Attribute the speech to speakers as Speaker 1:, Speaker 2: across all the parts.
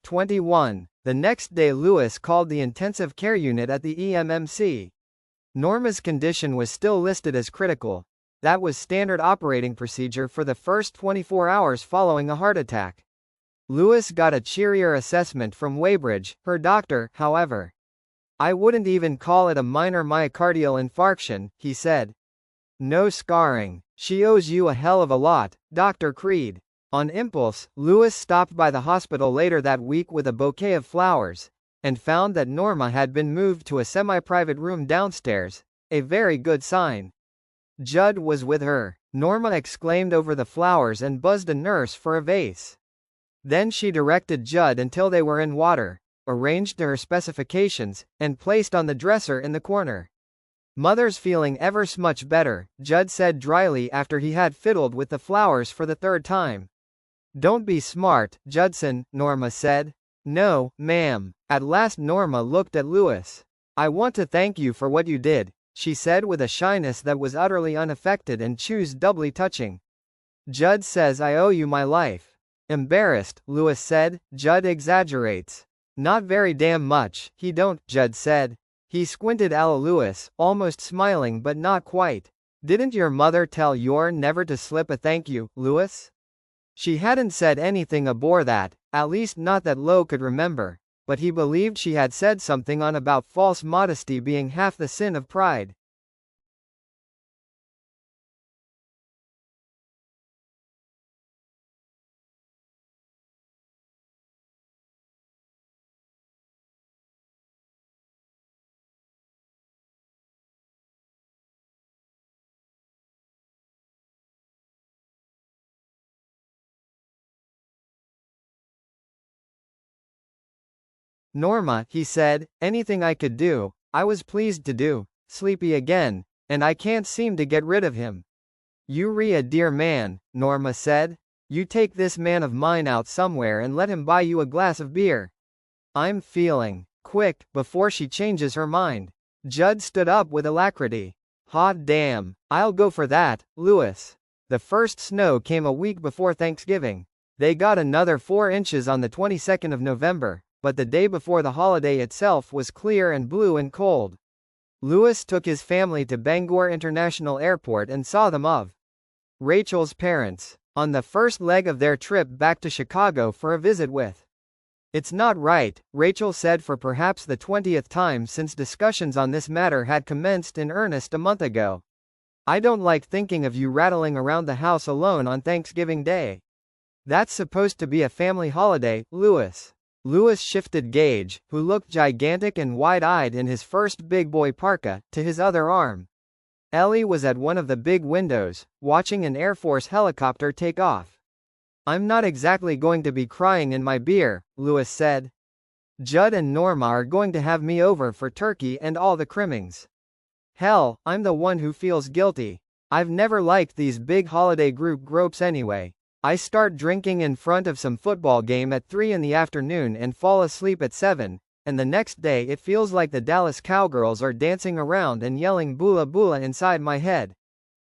Speaker 1: 21. The next day Lewis called the intensive care unit at the EMMC. Norma's condition was still listed as critical. That was standard operating procedure for the first 24 hours following a heart attack. Lewis got a cheerier assessment from Weybridge, her doctor, however. "I wouldn't even call it a minor myocardial infarction," he said. "No scarring. She owes you a hell of a lot, Dr. Creed." On impulse, Lewis stopped by the hospital later that week with a bouquet of flowers, and found that Norma had been moved to a semi-private room downstairs, a very good sign. Judd was with her. Norma exclaimed over the flowers and buzzed a nurse for a vase. Then she directed Judd until they were in water, arranged to her specifications, and placed on the dresser in the corner. "Mother's feeling ever so much better," Judd said dryly after he had fiddled with the flowers for the third time. "Don't be smart, Judson," Norma said. "No, ma'am." At last Norma looked at Lewis. "I want to thank you for what you did," she said with a shyness that was utterly unaffected and chose doubly touching. "Judd says I owe you my life." Embarrassed, Lewis said, "Judd exaggerates." "Not very damn much, he don't," Judd said. He squinted at Lewis, almost smiling but not quite. "Didn't your mother tell you never to slip a thank you, Lewis?" She hadn't said anything abore that, at least not that Lowe could remember, but he believed she had said something on about false modesty being half the sin of pride. "Norma," he said, "anything I could do, I was pleased to do. Sleepy again, and I can't seem to get rid of him." "You re a dear man," Norma said. "You take this man of mine out somewhere and let him buy you a glass of beer. I'm feeling quick, before she changes her mind." Judd stood up with alacrity. "Hot damn, I'll go for that, Lewis." The first snow came a week before Thanksgiving. They got another 4 inches on the 22nd of November. But the day before the holiday itself was clear and blue and cold. Lewis took his family to Bangor International Airport and saw them of Rachel's parents, on the first leg of their trip back to Chicago for a visit with. "It's not right," Rachel said for perhaps the 20th time since discussions on this matter had commenced in earnest a month ago. "I don't like thinking of you rattling around the house alone on Thanksgiving Day. That's supposed to be a family holiday, Lewis." Lewis shifted Gage, who looked gigantic and wide-eyed in his first big boy parka, to his other arm. Ellie was at one of the big windows, watching an Air Force helicopter take off. "I'm not exactly going to be crying in my beer," Lewis said. "Judd and Norma are going to have me over for turkey and all the crimmings. Hell, I'm the one who feels guilty. I've never liked these big holiday group gropes anyway. I start drinking in front of some football game at 3 in the afternoon and fall asleep at 7, and the next day it feels like the Dallas Cowgirls are dancing around and yelling boola boola inside my head.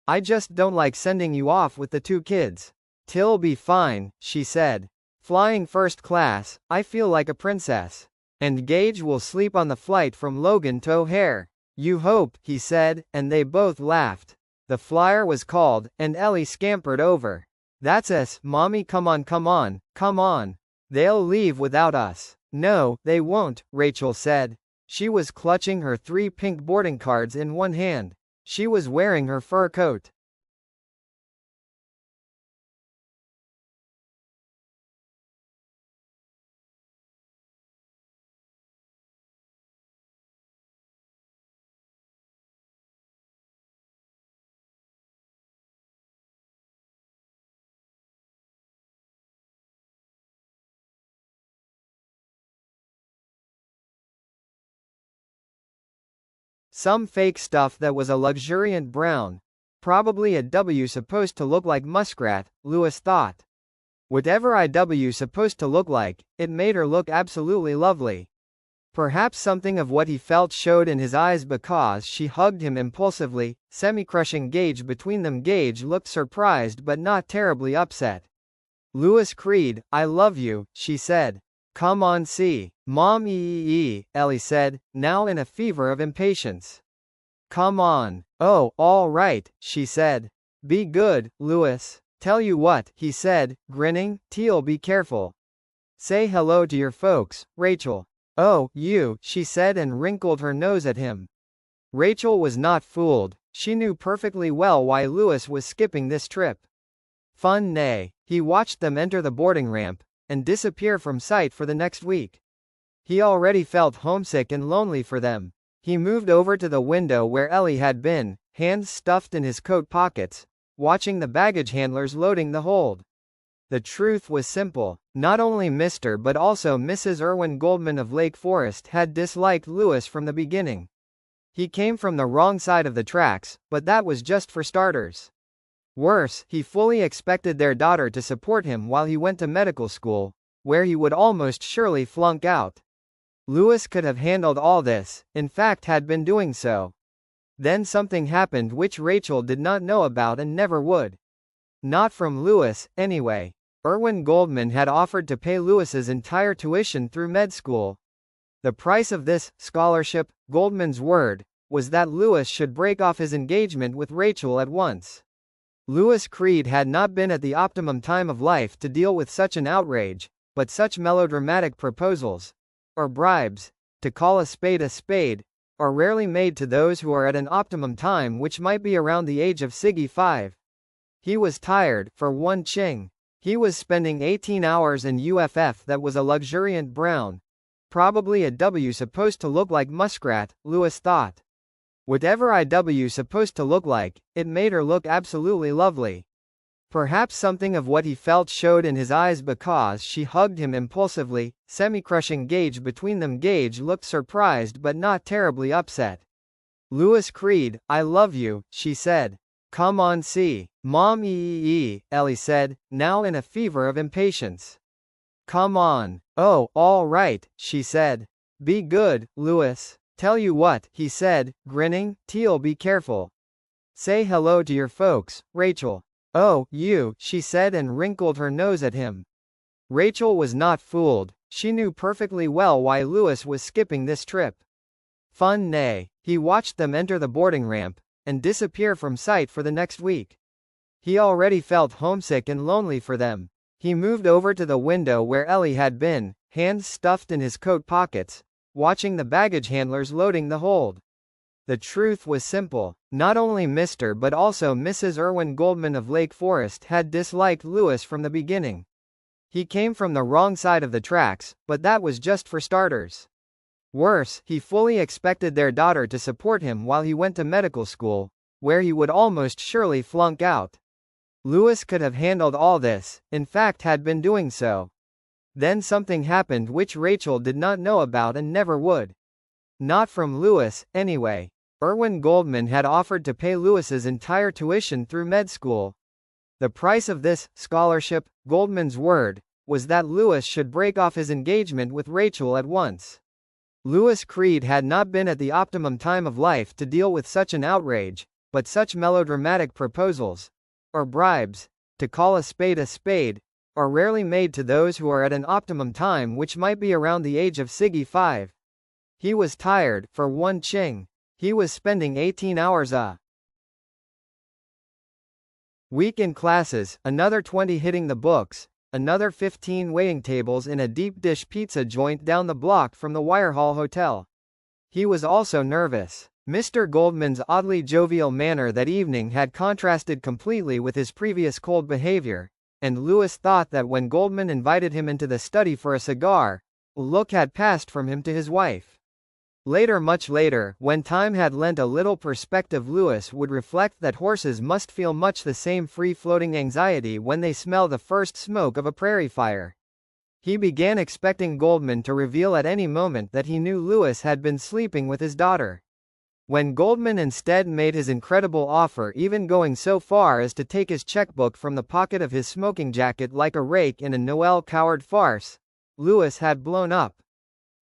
Speaker 1: I just don't like sending you off with the 2 kids. "Till be fine," she said. "Flying first class, I feel like a princess. And Gage will sleep on the flight from Logan to O'Hare." "You hope," he said, and they both laughed. The flyer was called, and Ellie scampered over. "That's us, Mommy, come on, come on, come on. They'll leave without us." "No, they won't," Rachel said. She was clutching her 3 pink boarding cards in one hand. She was wearing her fur coat. Some fake stuff that was a luxuriant brown. Probably a W supposed to look like muskrat, Lewis thought. Whatever IW supposed to look like, it made her look absolutely lovely. Perhaps something of what he felt showed in his eyes because she hugged him impulsively, semi-crushing Gage between them. Gage looked surprised but not terribly upset. "Lewis Creed, I love you," she said. Come on, see. Mom, Ellie said, now in a fever of impatience. Come on. Oh, all right, she said. Be good, Louis. Tell you what, he said, grinning, Teal, be careful. Say hello to your folks, Rachel. Oh, you, she said and wrinkled her nose at him. Rachel was not fooled. She knew perfectly well why Louis was skipping this trip. Fun nay. He watched them enter the boarding ramp, and disappear from sight for the next week. He already felt homesick and lonely for them. He moved over to the window where Ellie had been, hands stuffed in his coat pockets, watching the baggage handlers loading the hold. The truth was simple. Not only Mr. but also Mrs. Irwin Goldman of Lake Forest had disliked Louis from the beginning. He came from the wrong side of the tracks, but that was just for starters. Worse, he fully expected their daughter to support him while he went to medical school, where he would almost surely flunk out. Louis could have handled all this, in fact had been doing so. Then something happened which Rachel did not know about and never would. Not from Louis, anyway. Irwin Goldman had offered to pay Louis's entire tuition through med school. The price of this scholarship, Goldman's word, was that Louis should break off his engagement with Rachel at once. Louis Creed had not been at the optimum time of life to deal with such an outrage, but such melodramatic proposals, or bribes, to call a spade, are rarely made to those who are at an optimum time, which might be around the age of Siggy 5. He was tired, for one ching. He was spending 18 hours in UFF that was a luxuriant brown. Probably a W supposed to look like muskrat, Louis thought. Whatever IW supposed to look like, it made her look absolutely lovely. Perhaps something of what he felt showed in his eyes because she hugged him impulsively, semi-crushing Gage between them. Gage looked surprised but not terribly upset. Louis Creed, I love you, she said. Come on, see. Mom, Ellie said, now in a fever of impatience. Come on. Oh, all right, she said. Be good, Louis. Tell you what, he said, grinning, Teal, be careful. Say hello to your folks, Rachel. Oh, you, she said and wrinkled her nose at him. Rachel was not fooled. She knew perfectly well why Louis was skipping this trip. Fun nay. He watched them enter the boarding ramp, and disappear from sight for the next week. He already felt homesick and lonely for them. He moved over to the window where Ellie had been, hands stuffed in his coat pockets, watching the baggage handlers loading the hold. The truth was simple. Not only Mr. but also Mrs. Irwin Goldman of Lake Forest had disliked Louis from the beginning. He came from the wrong side of the tracks, but that was just for starters. Worse, he fully expected their daughter to support him while he went to medical school, where he would almost surely flunk out. Louis could have handled all this, in fact had been doing so. Then something happened which Rachel did not know about and never would. Not from Louis, anyway. Irwin Goldman had offered to pay Louis's entire tuition through med school. The price of this scholarship, Goldman's word, was that Louis should break off his engagement with Rachel at once. Louis Creed had not been at the optimum time of life to deal with such an outrage, but such melodramatic proposals, or bribes, to call a spade, are rarely made to those who are at an optimum time, which might be around the age of Siggy 5. He was tired, for one ching. He was spending 18 hours a week in classes, another 20 hitting the books, another 15 waiting tables in a deep dish pizza joint down the block from the Wirehall Hotel. He was also nervous. Mr. Goldman's oddly jovial manner that evening had contrasted completely with his previous cold behavior, and Louis thought that when Goldman invited him into the study for a cigar, a look had passed from him to his wife. Later, much later, when time had lent a little perspective, Louis would reflect that horses must feel much the same free-floating anxiety when they smell the first smoke of a prairie fire. He began expecting Goldman to reveal at any moment that he knew Louis had been sleeping with his daughter. When Goldman instead made his incredible offer, even going so far as to take his checkbook from the pocket of his smoking jacket like a rake in a Noel Coward farce, Louis had blown up.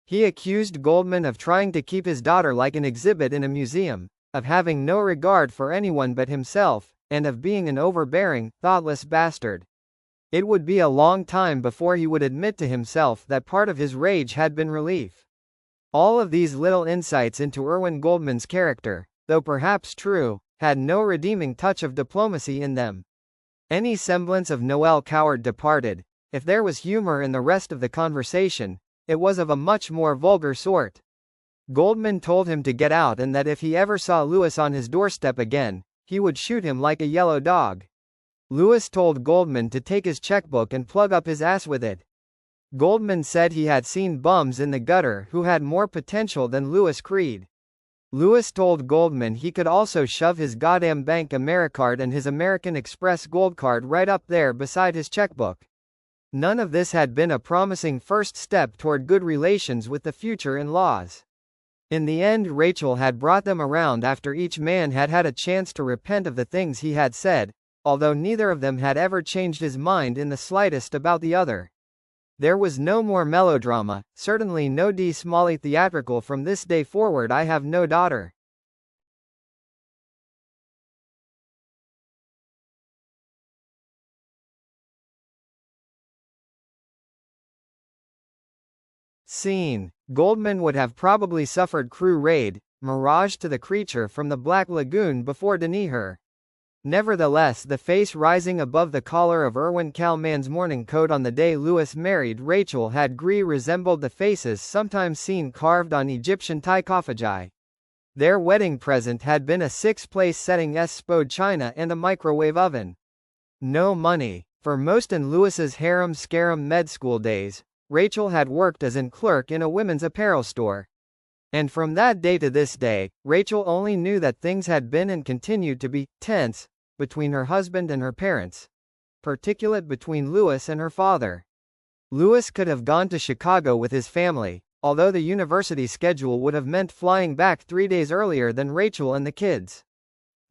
Speaker 1: He accused Goldman of trying to keep his daughter like an exhibit in a museum, of having no regard for anyone but himself, and of being an overbearing, thoughtless bastard. It would be a long time before he would admit to himself that part of his rage had been relief. All of these little insights into Irwin Goldman's character, though perhaps true, had no redeeming touch of diplomacy in them. Any semblance of Noel Coward departed. If there was humor in the rest of the conversation, it was of a much more vulgar sort. Goldman told him to get out and that if he ever saw Lewis on his doorstep again, he would shoot him like a yellow dog. Lewis told Goldman to take his checkbook and plug up his ass with it. Goldman said he had seen bums in the gutter who had more potential than Lewis Creed. Lewis told Goldman he could also shove his goddamn Bank AmeriCard and his American Express Gold Card right up there beside his checkbook. None of this had been a promising first step toward good relations with the future in-laws. In the end, Rachel had brought them around after each man had had a chance to repent of the things he had said, although neither of them had ever changed his mind in the slightest about the other. There was no more melodrama, certainly no D. Smalley theatrical from this day forward. I have no daughter. Scene. Goldman would have probably suffered crew raid, mirage to the creature from the Black Lagoon before denying her. Nevertheless, the face rising above the collar of Irwin Kalman's morning coat on the day Lewis married Rachel had resembled the faces sometimes seen carved on Egyptian sarcophagi. Their wedding present had been a six-place setting spode china and a microwave oven. No money. For most in Lewis's harem-scarum med school days, Rachel had worked as an clerk in a women's apparel store. And from that day to this day, Rachel only knew that things had been and continued to be tense between her husband and her parents. Particularly between Lewis and her father. Lewis could have gone to Chicago with his family, although the university schedule would have meant flying back 3 days earlier than Rachel and the kids.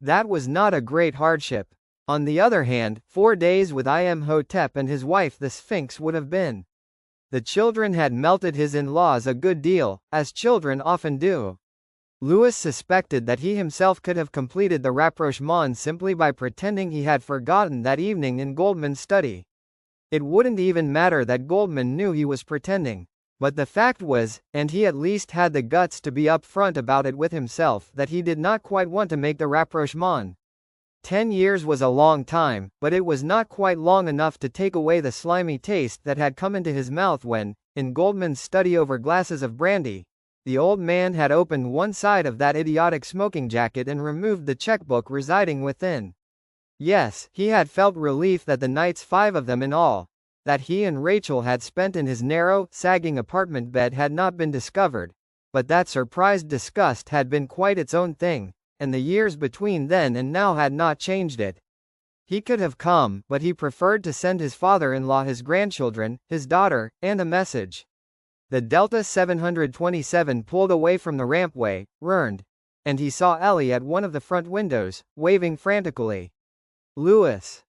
Speaker 1: That was not a great hardship. On the other hand, 4 days with Imhotep and his wife the Sphinx would have been. The children had melted his in-laws a good deal, as children often do. Lewis suspected that he himself could have completed the rapprochement simply by pretending he had forgotten that evening in Goldman's study. It wouldn't even matter that Goldman knew he was pretending. But the fact was, and he at least had the guts to be upfront about it with himself, that he did not quite want to make the rapprochement. 10 years was a long time, but it was not quite long enough to take away the slimy taste that had come into his mouth when, in Goldman's study over glasses of brandy, the old man had opened one side of that idiotic smoking jacket and removed the checkbook residing within. Yes, he had felt relief that the nights, 5 of them in all, that he and Rachel had spent in his narrow, sagging apartment bed had not been discovered, but that surprised disgust had been quite its own thing, and the years between then and now had not changed it. He could have come, but he preferred to send his father-in-law his grandchildren, his daughter, and a message. The Delta 727 pulled away from the rampway, roared, and he saw Ellie at one of the front windows, waving frantically. Lewis.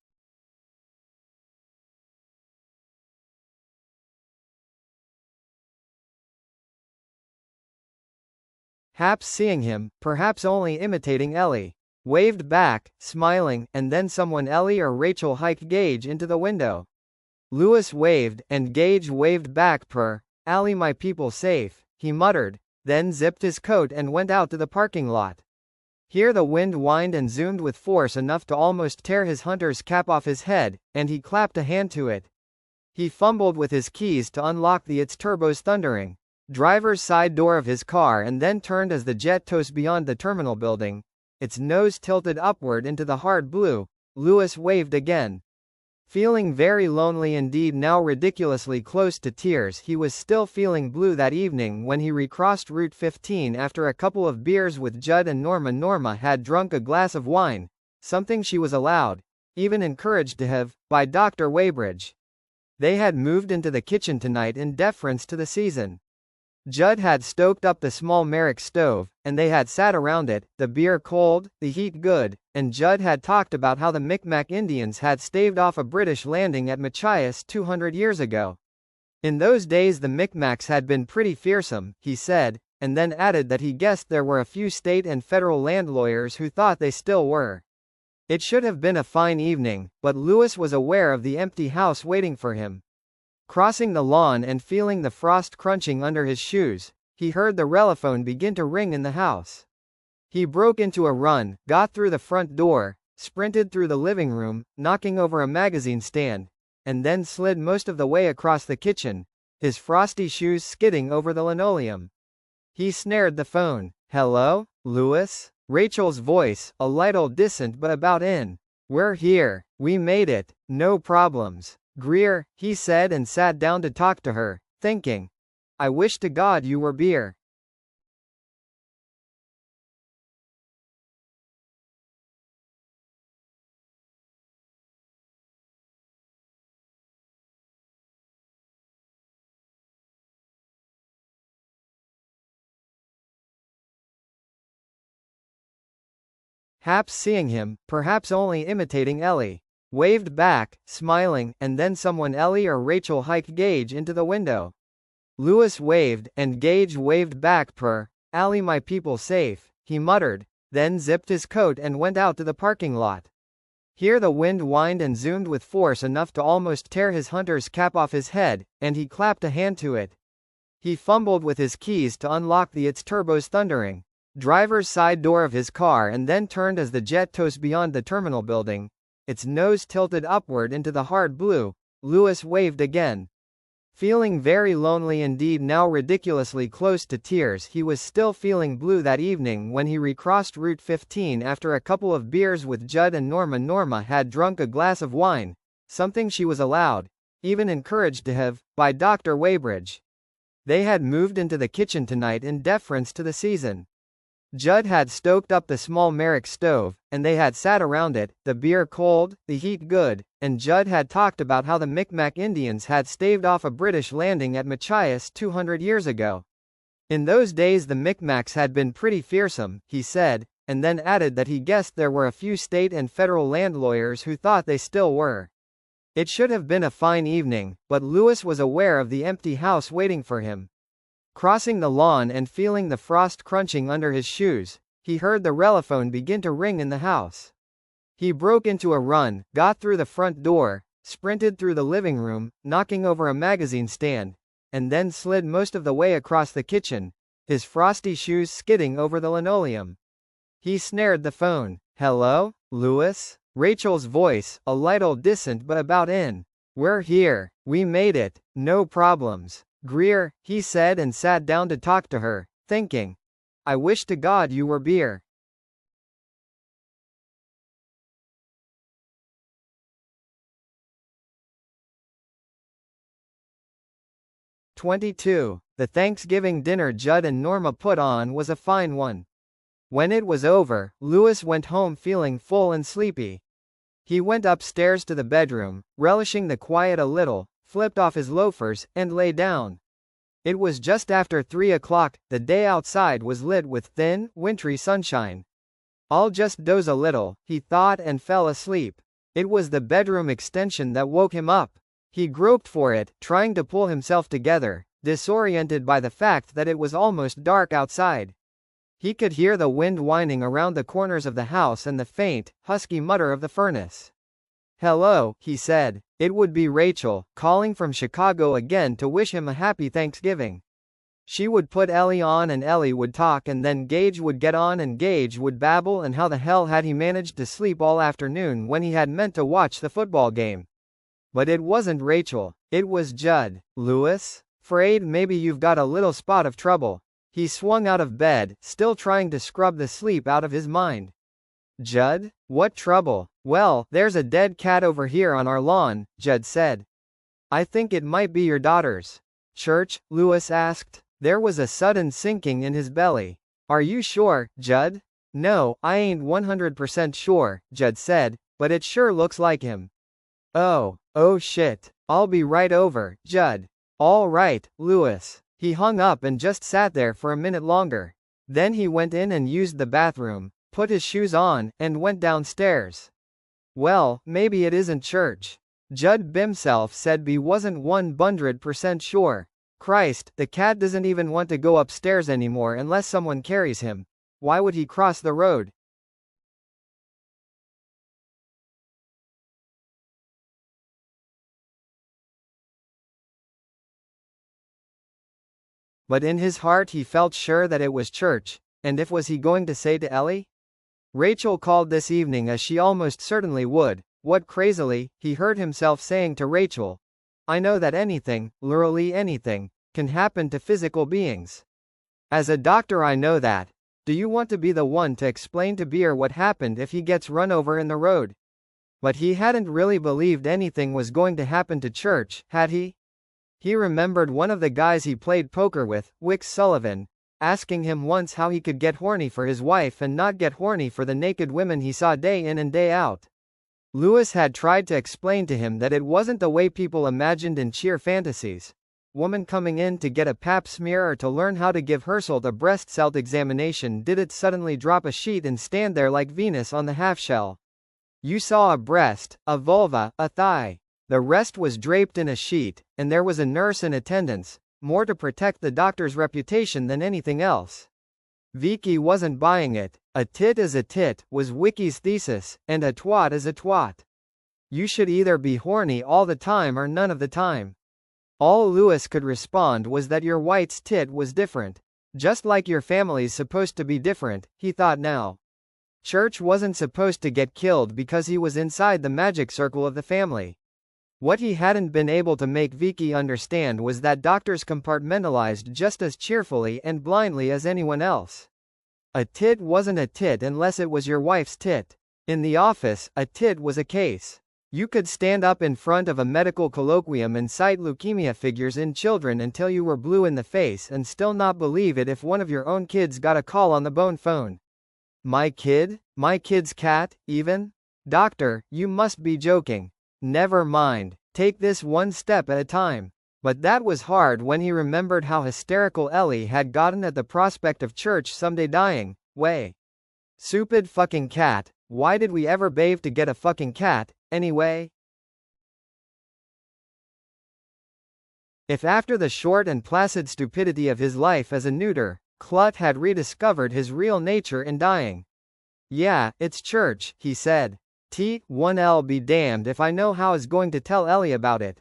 Speaker 1: Haps seeing him, perhaps only imitating Ellie, waved back, smiling, and then someone Ellie or Rachel hiked Gage into the window. Lewis waved, and Gage waved back Allie my people safe, he muttered, then zipped his coat and went out to the parking lot. Here the wind whined and zoomed with force enough to almost tear his hunter's cap off his head, and he clapped a hand to it. He fumbled with his keys to unlock its turbos thundering driver's side door of his car and then turned as the jet tossed beyond the terminal building, its nose tilted upward into the hard blue. Lewis waved again. Feeling very lonely indeed, now ridiculously close to tears. He was still feeling blue that evening when he recrossed Route 15 after a couple of beers with Judd and Norma. Norma had drunk a glass of wine, something she was allowed, even encouraged to have, by Dr. Weybridge. They had moved into the kitchen tonight in deference to the season. Judd had stoked up the small Merrick stove, and they had sat around it, the beer cold, the heat good, and Judd had talked about how the Micmac Indians had staved off a British landing at Machias 200 years ago. In those days the Micmacs had been pretty fearsome, he said, and then added that he guessed there were a few state and federal land lawyers who thought they still were. It should have been a fine evening, but Louis was aware of the empty house waiting for him. Crossing the lawn and feeling the frost crunching under his shoes, he heard the telephone begin to ring in the house. He broke into a run, got through the front door, sprinted through the living room, knocking over a magazine stand, and then slid most of the way across the kitchen, his frosty shoes skidding over the linoleum. He snared the phone. "Hello, Louis?" Rachel's voice, a little distant but about in. "We're here. We made it. No problems." "Greer," he said and sat down to talk to her, thinking, "I wish to God you were beer." Haps seeing him, perhaps only imitating Ellie, waved back, smiling, and then someone Ellie or Rachel hiked Gage into the window. Louis waved, and Gage waved back "Allie my people safe," he muttered, then zipped his coat and went out to the parking lot. Here the wind whined and zoomed with force enough to almost tear his hunter's cap off his head, and he clapped a hand to it. He fumbled with his keys to unlock its turbos thundering driver's side door of his car and then turned as the jet tossed beyond the terminal building, its nose tilted upward into the hard blue. Louis waved again. Feeling very lonely indeed, now ridiculously close to tears. He was still feeling blue that evening when he recrossed Route 15 after a couple of beers with Judd and Norma. Norma had drunk a glass of wine, something she was allowed, even encouraged to have, by Dr. Weybridge. They had moved into the kitchen tonight in deference to the season. Judd had stoked up the small Merrick stove, and they had sat around it, the beer cold, the heat good, and Judd had talked about how the Micmac Indians had staved off a British landing at Machias 200 years ago. In those days the Micmacs had been pretty fearsome, he said, and then added that he guessed there were a few state and federal land lawyers who thought they still were. It should have been a fine evening, but Louis was aware of the empty house waiting for him. Crossing the lawn and feeling the frost crunching under his shoes, he heard the telephone begin to ring in the house. He broke into a run, got through the front door, sprinted through the living room, knocking over a magazine stand, and then slid most of the way across the kitchen, his frosty shoes skidding over the linoleum. He snared the phone. "Hello, Louis?" Rachel's voice, a little distant but about in. "We're here. We made it. No problems." "Greer," he said and sat down to talk to her, thinking, "I wish to God you were beer." "22. The Thanksgiving dinner Judd and Norma put on was a fine one. When it was over, Louis went home feeling full and sleepy. He went upstairs to the bedroom, relishing the quiet a little, flipped off his loafers, and lay down. It was just after 3 o'clock, the day outside was lit with thin, wintry sunshine. "I'll just doze a little," he thought and fell asleep. It was the bedroom extension that woke him up. He groped for it, trying to pull himself together, disoriented by the fact that it was almost dark outside. He could hear the wind whining around the corners of the house and the faint, husky mutter of the furnace. "Hello," he said. It would be Rachel, calling from Chicago again to wish him a happy Thanksgiving. She would put Ellie on and Ellie would talk and then Gage would get on and Gage would babble and how the hell had he managed to sleep all afternoon when he had meant to watch the football game. But it wasn't Rachel, it was Judd. "Louis? 'Fraid maybe you've got a little spot of trouble." He swung out of bed, still trying to scrub the sleep out of his mind. "Judd? What trouble?" "Well, there's a dead cat over here on our lawn," Judd said. "I think it might be your daughter's." "Church?" Louis asked. There was a sudden sinking in his belly. "Are you sure, Judd?" "No, I ain't 100% sure," Judd said, "but it sure looks like him." Oh shit. I'll be right over, Judd." "All right, Louis." He hung up and just sat there for a minute longer. Then he went in and used the bathroom, put his shoes on, and went downstairs. "Well, maybe it isn't church." Judd bimself said he wasn't 100% sure. "Christ, the cat doesn't even want to go upstairs anymore unless someone carries him. Why would he cross the road?" But in his heart he felt sure that it was church, and if was he going to say to Ellie? Rachel called this evening as she almost certainly would. What crazily, he heard himself saying to Rachel. I know that anything, literally anything, can happen to physical beings. As a doctor I know that. Do you want to be the one to explain to Beer what happened if he gets run over in the road? But he hadn't really believed anything was going to happen to church, had he? He remembered one of the guys he played poker with, Wick Sullivan, asking him once how he could get horny for his wife and not get horny for the naked women he saw day in and day out. Lewis had tried to explain to him that it wasn't the way people imagined in cheer fantasies. Woman coming in to get a pap smear or to learn how to give Herschel a breast cell examination did it suddenly drop a sheet and stand there like Venus on the half-shell. You saw a breast, a vulva, a thigh. The rest was draped in a sheet, and there was a nurse in attendance, more to protect the doctor's reputation than anything else. Vicky wasn't buying it. A tit is a tit, was Wicky's thesis, and a twat is a twat. You should either be horny all the time or none of the time. All Lewis could respond was that your white's tit was different. Just like your family's supposed to be different, he thought now. Church wasn't supposed to get killed because he was inside the magic circle of the family. What he hadn't been able to make Vicky understand was that doctors compartmentalized just as cheerfully and blindly as anyone else. A tit wasn't a tit unless it was your wife's tit. In the office, a tit was a case. You could stand up in front of a medical colloquium and cite leukemia figures in children until you were blue in the face and still not believe it if one of your own kids got a call on the bone phone. My kid? My kid's cat, even? Doctor, you must be joking. Never mind. Take this one step at a time. But that was hard when he remembered how hysterical Ellie had gotten at the prospect of church someday dying. Way. Stupid fucking cat. Why did we ever bathe to get a fucking cat, anyway? If after the short and placid stupidity of his life as a neuter, Clut had rediscovered his real nature in dying. Yeah, it's church, he said. T1L be damned if I know how is going to tell Ellie about it.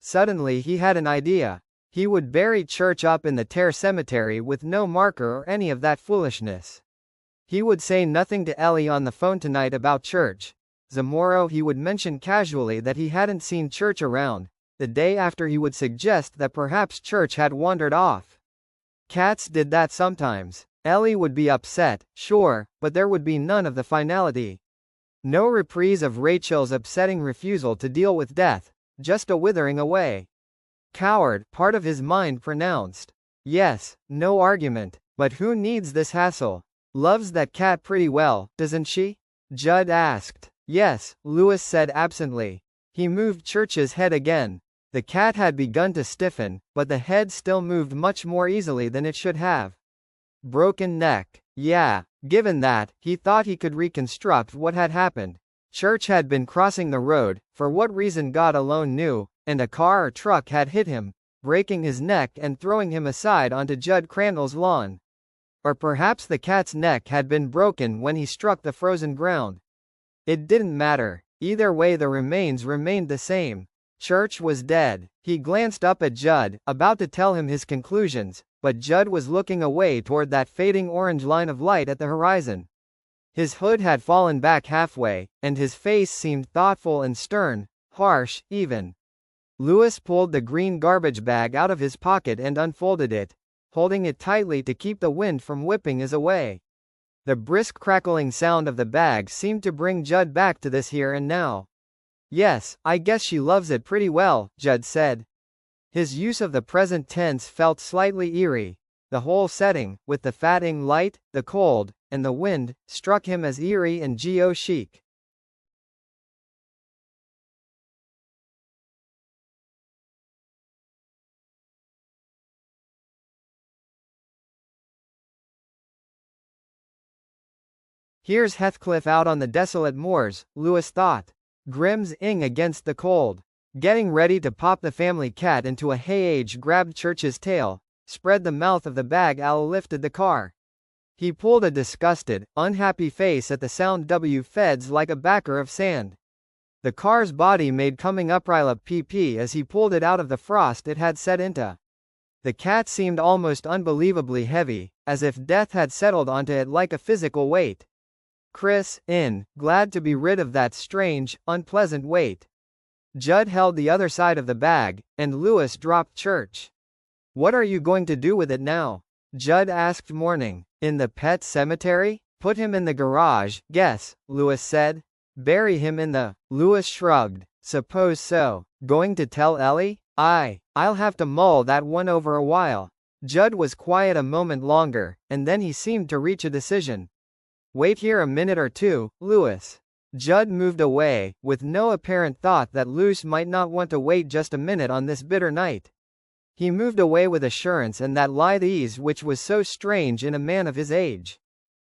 Speaker 1: Suddenly he had an idea. He would bury church up in the Sematary with no marker or any of that foolishness. He would say nothing to Ellie on the phone tonight about church. Tomorrow he would mention casually that he hadn't seen church around. The day after he would suggest that perhaps church had wandered off. Cats did that sometimes. Ellie would be upset, sure, but there would be none of the finality. No reprise of Rachel's upsetting refusal to deal with death, just a withering away. Coward, part of his mind pronounced. Yes, no argument, but who needs this hassle? Loves that cat pretty well, doesn't she? Judd asked. Yes, Lewis said absently. He moved Church's head again. The cat had begun to stiffen, but the head still moved much more easily than it should have. Broken neck. Yeah, given that, he thought he could reconstruct what had happened. Church had been crossing the road, for what reason God alone knew, and a car or truck had hit him, breaking his neck and throwing him aside onto Judd Crandall's lawn. Or perhaps the cat's neck had been broken when he struck the frozen ground. It didn't matter. Either way the remains remained the same. Church was dead. He glanced up at Judd, about to tell him his conclusions, but Judd was looking away toward that fading orange line of light at the horizon. His hood had fallen back halfway, and his face seemed thoughtful and stern, harsh, even. Lewis pulled the green garbage bag out of his pocket and unfolded it, holding it tightly to keep the wind from whipping his away. The brisk crackling sound of the bag seemed to bring Judd back to this here and now. Yes, I guess she loves it pretty well, Judd said. His use of the present tense felt slightly eerie. The whole setting, with the fatting light, the cold, and the wind, struck him as eerie and geo-chic. Here's Heathcliff out on the desolate moors, Lewis thought. Grimm's ing against the cold. Getting ready to pop the family cat into a hay grabbed Church's tail, spread the mouth of the bag. Al lifted the car. He pulled a disgusted, unhappy face at the sound W feds like a backer of sand. The car's body made coming upright up pp as he pulled it out of the frost it had set into. The cat seemed almost unbelievably heavy, as if death had settled onto it like a physical weight. Chris, glad to be rid of that strange, unpleasant weight. Judd held the other side of the bag, and Lewis dropped Church. What are you going to do with it now? Judd asked, mourning. In the pet cemetery? Put him in the garage, guess, Lewis said. Bury him in the. Lewis shrugged. Suppose so. Going to tell Ellie? I'll have to mull that one over a while. Judd was quiet a moment longer, and then he seemed to reach a decision. Wait here a minute or two, Lewis. Judd moved away, with no apparent thought that Luce might not want to wait just a minute on this bitter night. He moved away with assurance and that lithe ease which was so strange in a man of his age.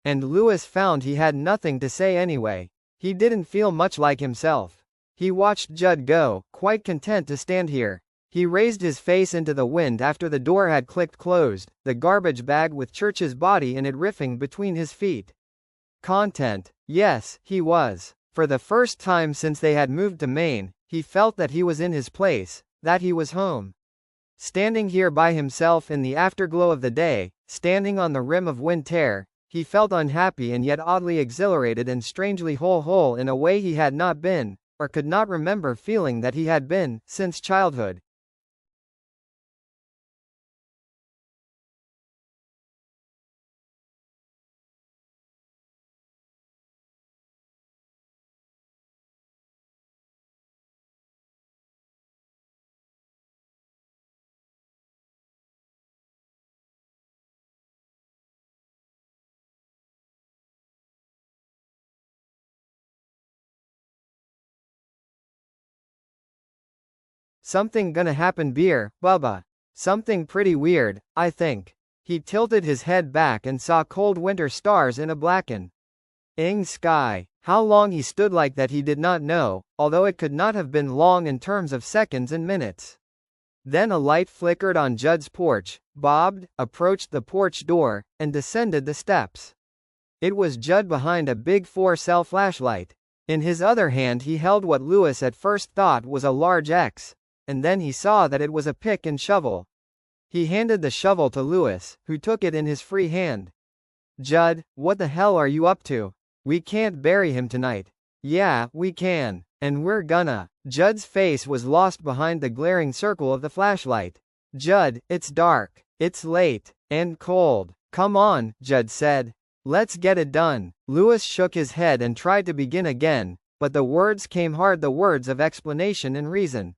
Speaker 1: And Lewis found he had nothing to say anyway. He didn't feel much like himself. He watched Judd go, quite content to stand here. He raised his face into the wind after the door had clicked closed, the garbage bag with Church's body in it riffing between his feet. Content. Yes, he was. For the first time since they had moved to Maine, he felt that he was in his place, that he was home. Standing here by himself in the afterglow of the day, standing on the rim of Wind Terre, he felt unhappy and yet oddly exhilarated and strangely whole in a way he had not been, or could not remember feeling that he had been, since childhood. Something gonna happen, beer, Bubba. Something pretty weird, I think. He tilted his head back and saw cold winter stars in a blackened sky. How long he stood like that he did not know, although it could not have been long in terms of seconds and minutes. Then a light flickered on Judd's porch, bobbed, approached the porch door, and descended the steps. It was Judd behind a big 4-cell flashlight. In his other hand he held what Lewis at first thought was a large X. And then he saw that it was a pick and shovel. He handed the shovel to Lewis, who took it in his free hand. Judd, what the hell are you up to? We can't bury him tonight. Yeah, we can. And we're gonna. Judd's face was lost behind the glaring circle of the flashlight. Judd, it's dark. It's late. And cold. Come on, Judd said. Let's get it done. Lewis shook his head and tried to begin again, but the words came hard, the words of explanation and reason.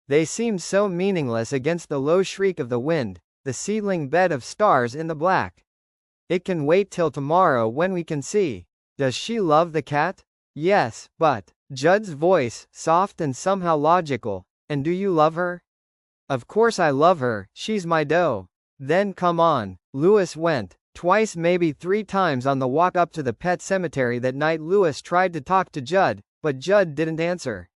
Speaker 1: They seemed so meaningless against the low shriek of the wind, the seedling bed of stars in the black. It can wait till tomorrow when we can see. Does she love the cat? Yes, but. Judd's voice, soft and somehow logical. And do you love her? Of course I love her, she's my doe. Then come on. Lewis went. Twice, maybe 3 times on the walk up to the pet cemetery that night Lewis tried to talk to Judd, but Judd didn't answer.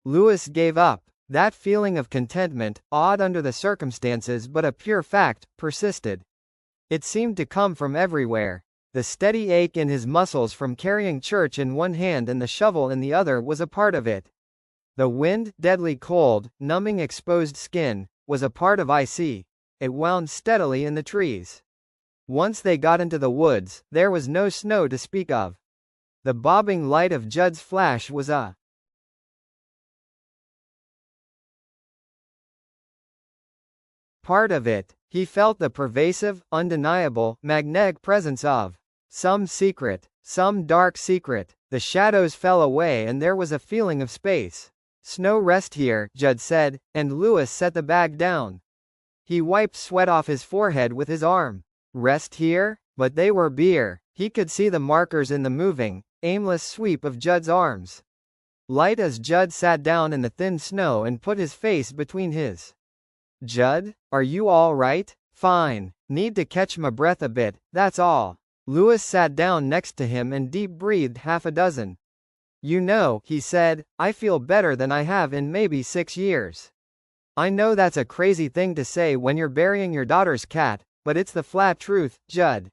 Speaker 1: Lewis gave up. That feeling of contentment, odd under the circumstances but a pure fact, persisted. It seemed to come from everywhere. The steady ache in his muscles from carrying Church in one hand and the shovel in the other was a part of it. The wind, deadly cold, numbing exposed skin, was a part of icy. It wound steadily in the trees. Once they got into the woods, there was no snow to speak of. The bobbing light of Judd's flash was a part of it. He felt the pervasive, undeniable, magnetic presence of some secret, some dark secret. The shadows fell away and there was a feeling of space. Snow rest here, Judd said, and Lewis set the bag down. He wiped sweat off his forehead with his arm. Rest here? But they were beer. He could see the markers in the moving, aimless sweep of Judd's arms. Light as Judd sat down in the thin snow and put his face between his. Judd, are you all right? Fine. Need to catch my breath a bit, that's all. Lewis sat down next to him and deep-breathed half a dozen. You know, he said, I feel better than I have in maybe 6 years. I know that's a crazy thing to say when you're burying your daughter's cat, but it's the flat truth, Judd.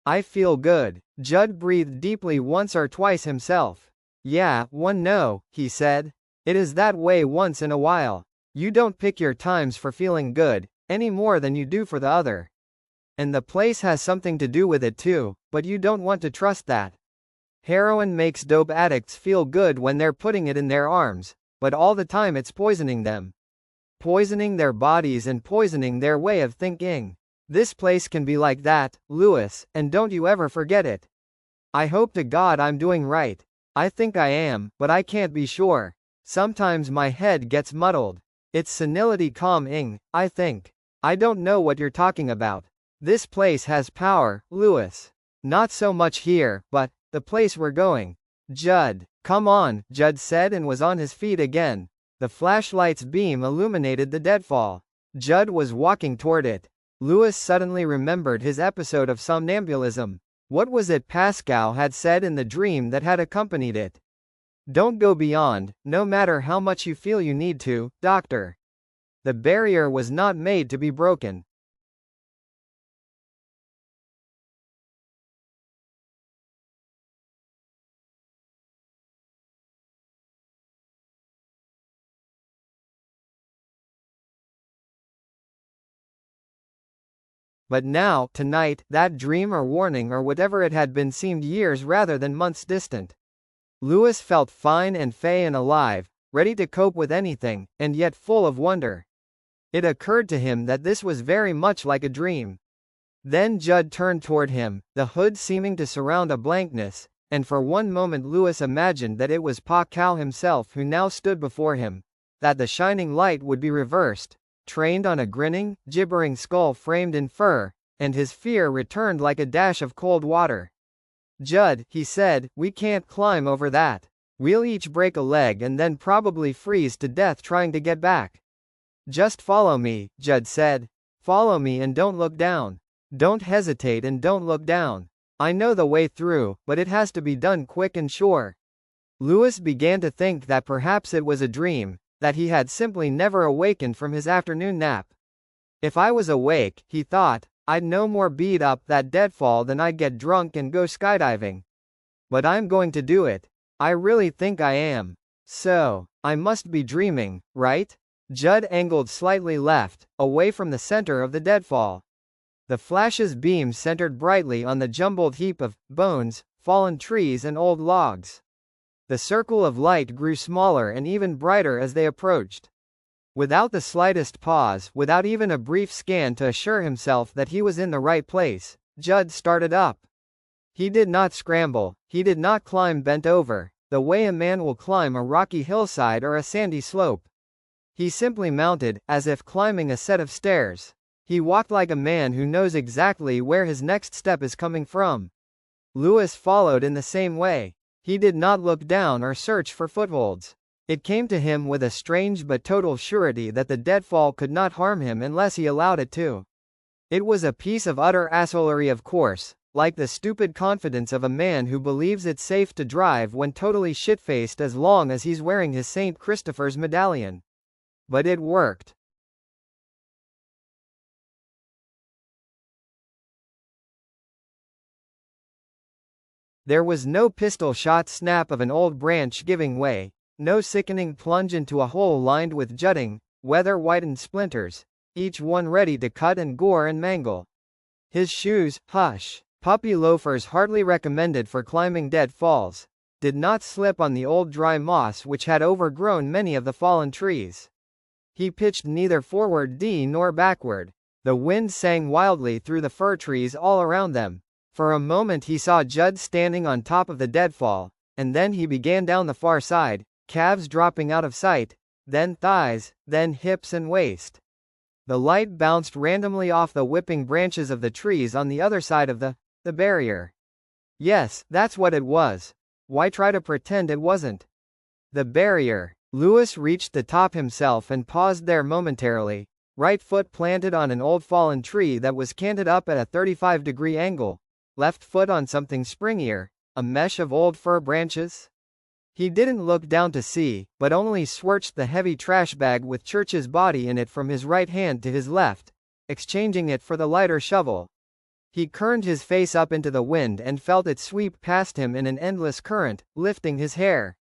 Speaker 1: I feel good. Judd breathed deeply once or twice himself. Yeah, no, he said. It is that way once in a while. You don't pick your times for feeling good, any more than you do for the other. And the place has something to do with it too, but you don't want to trust that. Heroin makes dope addicts feel good when they're putting it in their arms, but all the time it's poisoning them. Poisoning their bodies and poisoning their way of thinking. This place can be like that, Lewis, and don't you ever forget it. I hope to God I'm doing right. I think I am, but I can't be sure. Sometimes my head gets muddled. It's senility calming, I think. I don't know what you're talking about. This place has power, Lewis. Not so much here, but the place we're going. Judd. Come on, Judd said and was on his feet again. The flashlight's beam illuminated the deadfall. Judd was walking toward it. Lewis suddenly remembered his episode of somnambulism. What was it Pascal had said in the dream that had accompanied it? Don't go beyond, no matter how much you feel you need to, Doctor. The barrier was not made to be broken. But now, tonight, that dream or warning or whatever it had been seemed years rather than months distant. Lewis felt fine and fey and alive, ready to cope with anything, and yet full of wonder. It occurred to him that this was very much like a dream. Then Judd turned toward him, the hood seeming to surround a blankness, and for one moment Lewis imagined that it was Pa Cow himself who now stood before him, that the shining light would be reversed, trained on a grinning, gibbering skull framed in fur, and his fear returned like a dash of cold water. Judd, he said, we can't climb over that. We'll each break a leg and then probably freeze to death trying to get back. Just follow me, Judd said. Follow me and don't look down. Don't hesitate and don't look down. I know the way through, but it has to be done quick and sure. Lewis began to think that perhaps it was a dream, that he had simply never awakened from his afternoon nap. If I was awake, he thought, I'd no more beat up that deadfall than I'd get drunk and go skydiving. But I'm going to do it. I really think I am. So, I must be dreaming, right? Judd angled slightly left, away from the center of the deadfall. The flash's beam centered brightly on the jumbled heap of bones, fallen trees and old logs. The circle of light grew smaller and even brighter as they approached. Without the slightest pause, without even a brief scan to assure himself that he was in the right place, Judd started up. He did not scramble, he did not climb bent over, the way a man will climb a rocky hillside or a sandy slope. He simply mounted, as if climbing a set of stairs. He walked like a man who knows exactly where his next step is coming from. Lewis followed in the same way. He did not look down or search for footholds. It came to him with a strange but total surety that the deadfall could not harm him unless he allowed it to. It was a piece of utter assholery, of course, like the stupid confidence of a man who believes it's safe to drive when totally shit-faced as long as he's wearing his St. Christopher's medallion. But it worked. There was no pistol-shot snap of an old branch giving way, no sickening plunge into a hole lined with jutting, weather-whitened splinters, each one ready to cut and gore and mangle. His shoes, hush, puppy loafers hardly recommended for climbing deadfalls, did not slip on the old dry moss which had overgrown many of the fallen trees. He pitched neither forward nor backward. The wind sang wildly through the fir trees all around them. For a moment he saw Judd standing on top of the deadfall, and then he began down the far side, calves dropping out of sight, then thighs, then hips and waist. The light bounced randomly off the whipping branches of the trees on the other side of the barrier. Yes, that's what it was. Why try to pretend it wasn't? The barrier. Lewis reached the top himself and paused there momentarily, right foot planted on an old fallen tree that was canted up at a 35-degree angle. Left foot on something springier, a mesh of old fir branches? He didn't look down to see, but only swirched the heavy trash bag with Church's body in it from his right hand to his left, exchanging it for the lighter shovel. He kerned his face up into the wind and felt it sweep past him in an endless current, lifting his hair.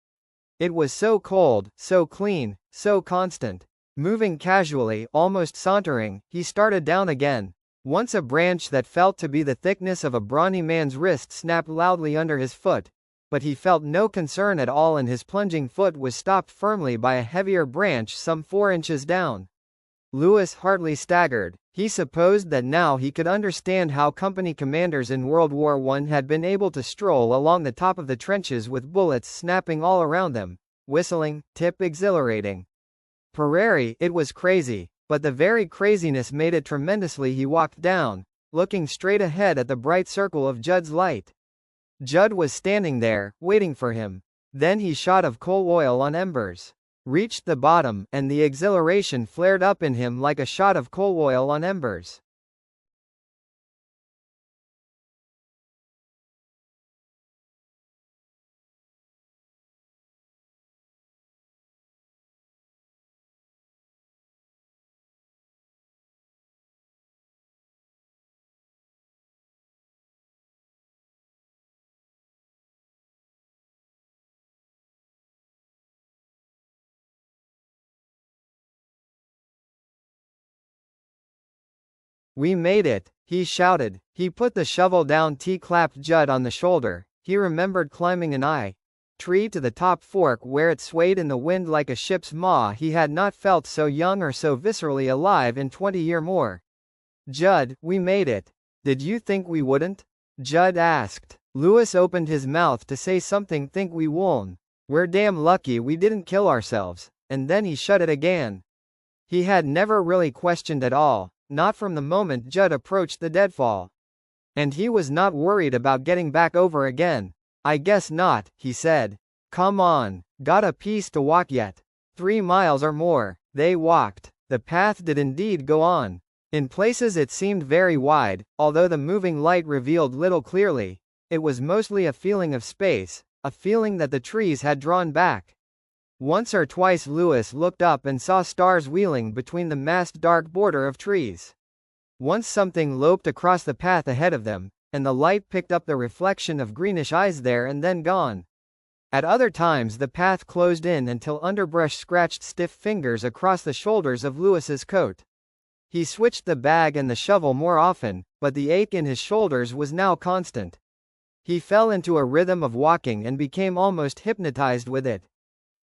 Speaker 1: It was so cold, so clean, so constant. Moving casually, almost sauntering, he started down again. Once a branch that felt to be the thickness of a brawny man's wrist snapped loudly under his foot, but he felt no concern at all, and his plunging foot was stopped firmly by a heavier branch some 4 inches down. Lewis hardly staggered. He supposed that now he could understand how company commanders in World War I had been able to stroll along the top of the trenches with bullets snapping all around them, whistling, tip exhilarating. Prairie, it was crazy, but the very craziness made it tremendously. He walked down, looking straight ahead at the bright circle of Judd's light. Judd was standing there, waiting for him. Then he shot of coal oil on embers. Reached the bottom, and the exhilaration flared up in him like a shot of coal oil on embers. "We made it," he shouted. He put the shovel down. Clapped Judd on the shoulder. He remembered climbing an tree to the top fork where it swayed in the wind like a ship's maw. He had not felt so young or so viscerally alive in 20 years more. "Judd, we made it. Did you think we wouldn't?" Judd asked. Lewis opened his mouth to say something. "Think we won. We're damn lucky we didn't kill ourselves," and then he shut it again. He had never really questioned at all, not from the moment Judd approached the deadfall. And he was not worried about getting back over again. "I guess not," he said. "Come on. Got a piece to walk yet." 3 miles or more. They walked. The path did indeed go on. In places it seemed very wide, although the moving light revealed little clearly. It was mostly a feeling of space, a feeling that the trees had drawn back. Once or twice Lewis looked up and saw stars wheeling between the massed dark border of trees. Once something loped across the path ahead of them, and the light picked up the reflection of greenish eyes there and then gone. At other times the path closed in until underbrush scratched stiff fingers across the shoulders of Lewis's coat. He switched the bag and the shovel more often, but the ache in his shoulders was now constant. He fell into a rhythm of walking and became almost hypnotized with it.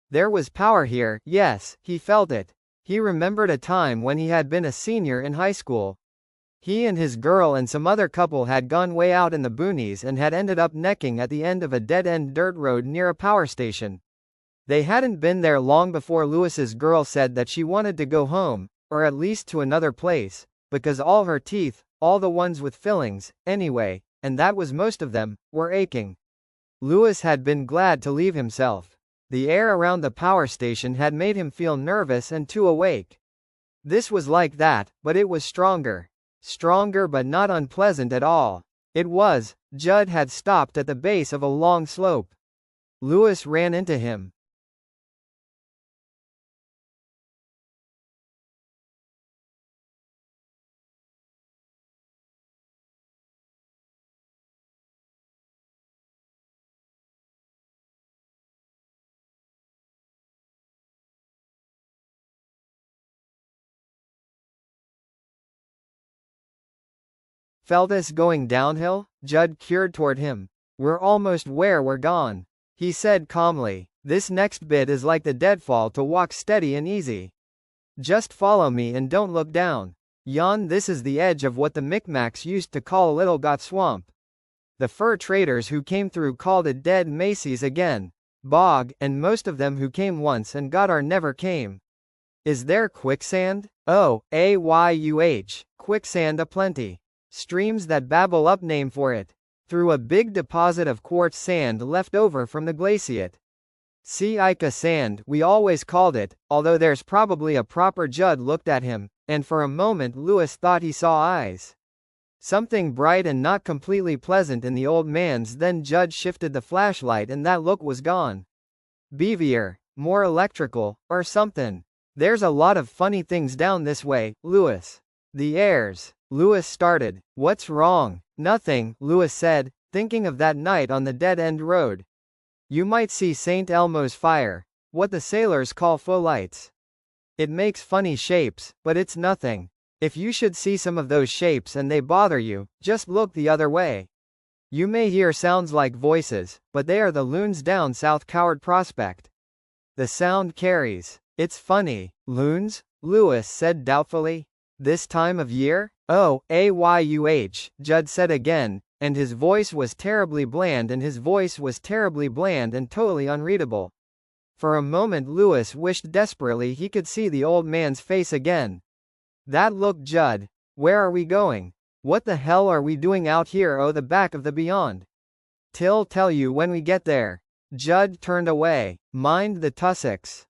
Speaker 1: There was power here, yes, he felt it. He remembered a time when he had been a senior in high school. He and his girl and some other couple had gone way out in the boonies and had ended up necking at the end of a dead-end dirt road near a power station. They hadn't been there long before Lewis's girl said that she wanted to go home, or at least to another place, because all her teeth, all the ones with fillings, anyway, and that was most of them, were aching. Lewis had been glad to leave himself. The air around the power station had made him feel nervous and too awake. This was like that, but it was stronger. Stronger but not unpleasant at all. Judd had stopped at the base of a long slope. Lewis ran into him. "Felt us going downhill?" Judd cured toward him. "We're almost where we're gone," he said calmly. "This next bit is like the deadfall, to walk steady and easy. Just follow me and don't look down. This is the edge of what the Micmacs used to call Little Got Swamp. The fur traders who came through called it Dead Macy's again. Bog, and most of them who came once and got our never came. Is there quicksand? Oh, quicksand aplenty. Streams that babble up name for it. Through a big deposit of quartz sand left over from the glaciate. Sea sand, we always called it, although there's probably a proper." Judd looked at him, and for a moment Lewis thought he saw eyes. Something bright and not completely pleasant in the old man's. Then Judd shifted the flashlight and that look was gone. "Beevier, more electrical, or something. There's a lot of funny things down this way, Lewis. The airs." Lewis started. "What's wrong?" "Nothing," Lewis said, thinking of that night on the dead-end road. "You might see St. Elmo's fire. What the sailors call faux lights." It makes funny shapes, but it's nothing. If you should see some of those shapes and they bother you, just look the other way. You may hear sounds like voices, but they are the loons down South Coward Prospect. The sound carries. It's funny. Loons? Lewis said doubtfully. This time of year? Oh, ayuh, Judd said again, and his voice was terribly bland and totally unreadable. For a moment Lewis wished desperately he could see the old man's face again. That look, Judd. Where are we going? What the hell are we doing out here? Oh, the back of the beyond. Tell you when we get there. Judd turned away. Mind the tussocks.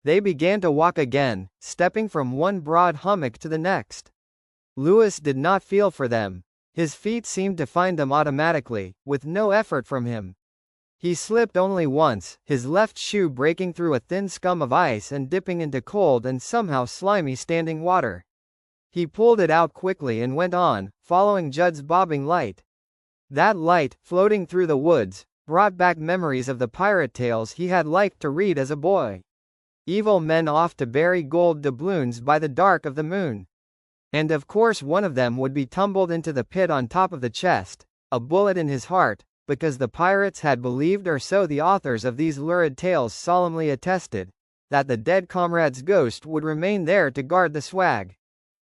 Speaker 1: They began to walk again, stepping from one broad hummock to the next. Lewis did not feel for them. His feet seemed to find them automatically, with no effort from him. He slipped only once, his left shoe breaking through a thin scum of ice and dipping into cold and somehow slimy standing water. He pulled it out quickly and went on, following Judd's bobbing light. That light, floating through the woods, brought back memories of the pirate tales he had liked to read as a boy. Evil men off to bury gold doubloons by the dark of the moon. And of course one of them would be tumbled into the pit on top of the chest, a bullet in his heart, because the pirates had believed, or so the authors of these lurid tales solemnly attested, that the dead comrade's ghost would remain there to guard the swag.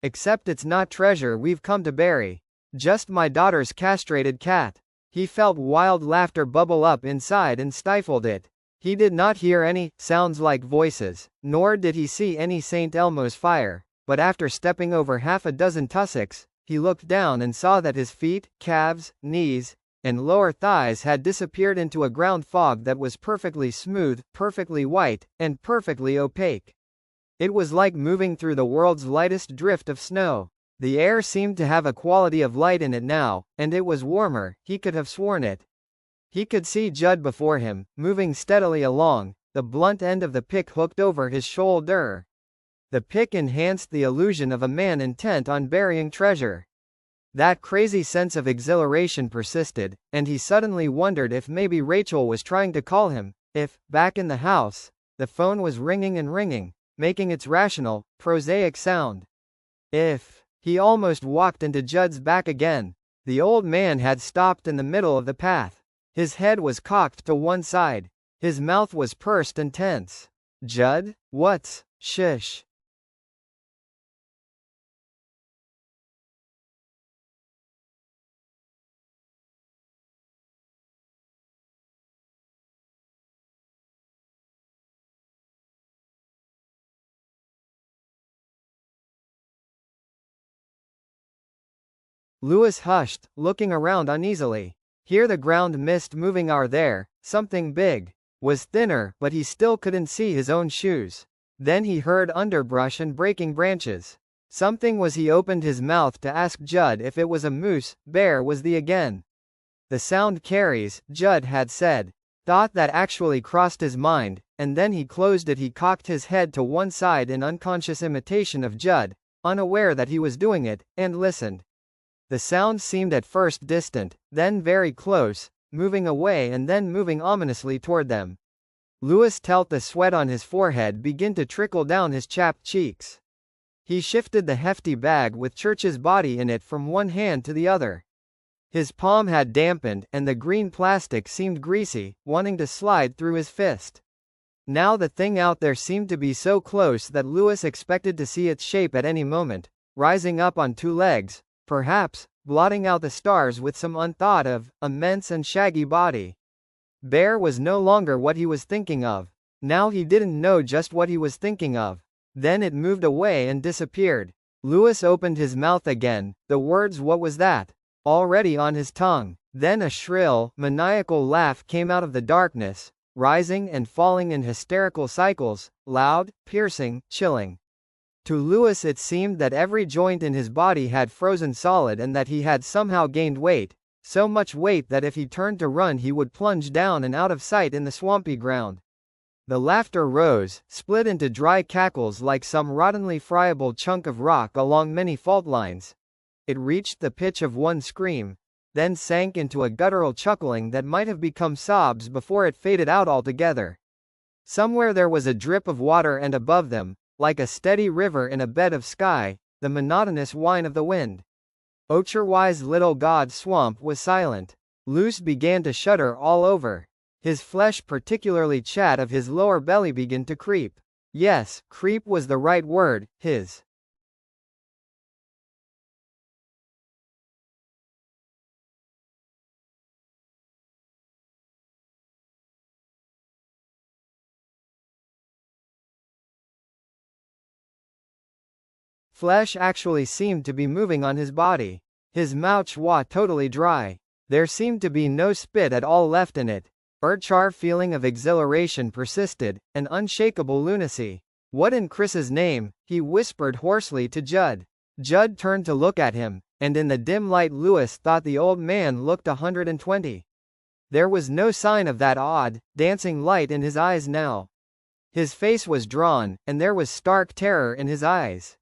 Speaker 1: Except it's not treasure we've come to bury. Just my daughter's castrated cat. He felt wild laughter bubble up inside and stifled it. He did not hear any sounds like voices, nor did he see any St. Elmo's fire, but after stepping over half a dozen tussocks, he looked down and saw that his feet, calves, knees, and lower thighs had disappeared into a ground fog that was perfectly smooth, perfectly white, and perfectly opaque. It was like moving through the world's lightest drift of snow. The air seemed to have a quality of light in it now, and it was warmer, he could have sworn it. He could see Judd before him, moving steadily along, the blunt end of the pick hooked over his shoulder. The pick enhanced the illusion of a man intent on burying treasure. That crazy sense of exhilaration persisted, and he suddenly wondered if maybe Rachel was trying to call him, if, back in the house, the phone was ringing and ringing, making its rational, prosaic sound. If. He almost walked into Judd's back again. The old man had stopped in the middle of the path. His head was cocked to one side. His mouth was pursed and tense. Judd? What's? Shush. Lewis hushed, looking around uneasily. Here the ground mist moving there, something big. Was thinner, but he still couldn't see his own shoes. Then he heard underbrush and breaking branches. Something was. He opened his mouth to ask Judd if it was a moose, bear was the again. The sound carries, Judd had said. Thought that actually crossed his mind, and then he closed it. He cocked his head to one side in unconscious imitation of Judd, unaware that he was doing it, and listened. The sound seemed at first distant, then very close, moving away and then moving ominously toward them. Lewis felt the sweat on his forehead begin to trickle down his chapped cheeks. He shifted the hefty bag with Church's body in it from one hand to the other. His palm had dampened, and the green plastic seemed greasy, wanting to slide through his fist. Now the thing out there seemed to be so close that Lewis expected to see its shape at any moment, rising up on two legs, perhaps, blotting out the stars with some unthought of, immense and shaggy body. Bear was no longer what he was thinking of. Now he didn't know just what he was thinking of. Then it moved away and disappeared. Lewis opened his mouth again, the words "what was that?" already on his tongue. Then a shrill, maniacal laugh came out of the darkness, rising and falling in hysterical cycles, loud, piercing, chilling. To Lewis it seemed that every joint in his body had frozen solid and that he had somehow gained weight, so much weight that if he turned to run he would plunge down and out of sight in the swampy ground. The laughter rose, split into dry cackles like some rottenly friable chunk of rock along many fault lines. It reached the pitch of one scream, then sank into a guttural chuckling that might have become sobs before it faded out altogether. Somewhere there was a drip of water and above them, like a steady river in a bed of sky, the monotonous whine of the wind. Ocherwy's little god swamp was silent. Luce began to shudder all over. His flesh, particularly chat of his lower belly, began to creep. Yes, creep was the right word, his flesh actually seemed to be moving on his body. His mouth was totally dry. There seemed to be no spit at all left in it. Urchar feeling of exhilaration persisted, an unshakable lunacy. What in Chris's name? He whispered hoarsely to Judd. Judd turned to look at him, and in the dim light Lewis thought the old man looked 120. There was no sign of that odd, dancing light in his eyes now. His face was drawn, and there was stark terror in his eyes.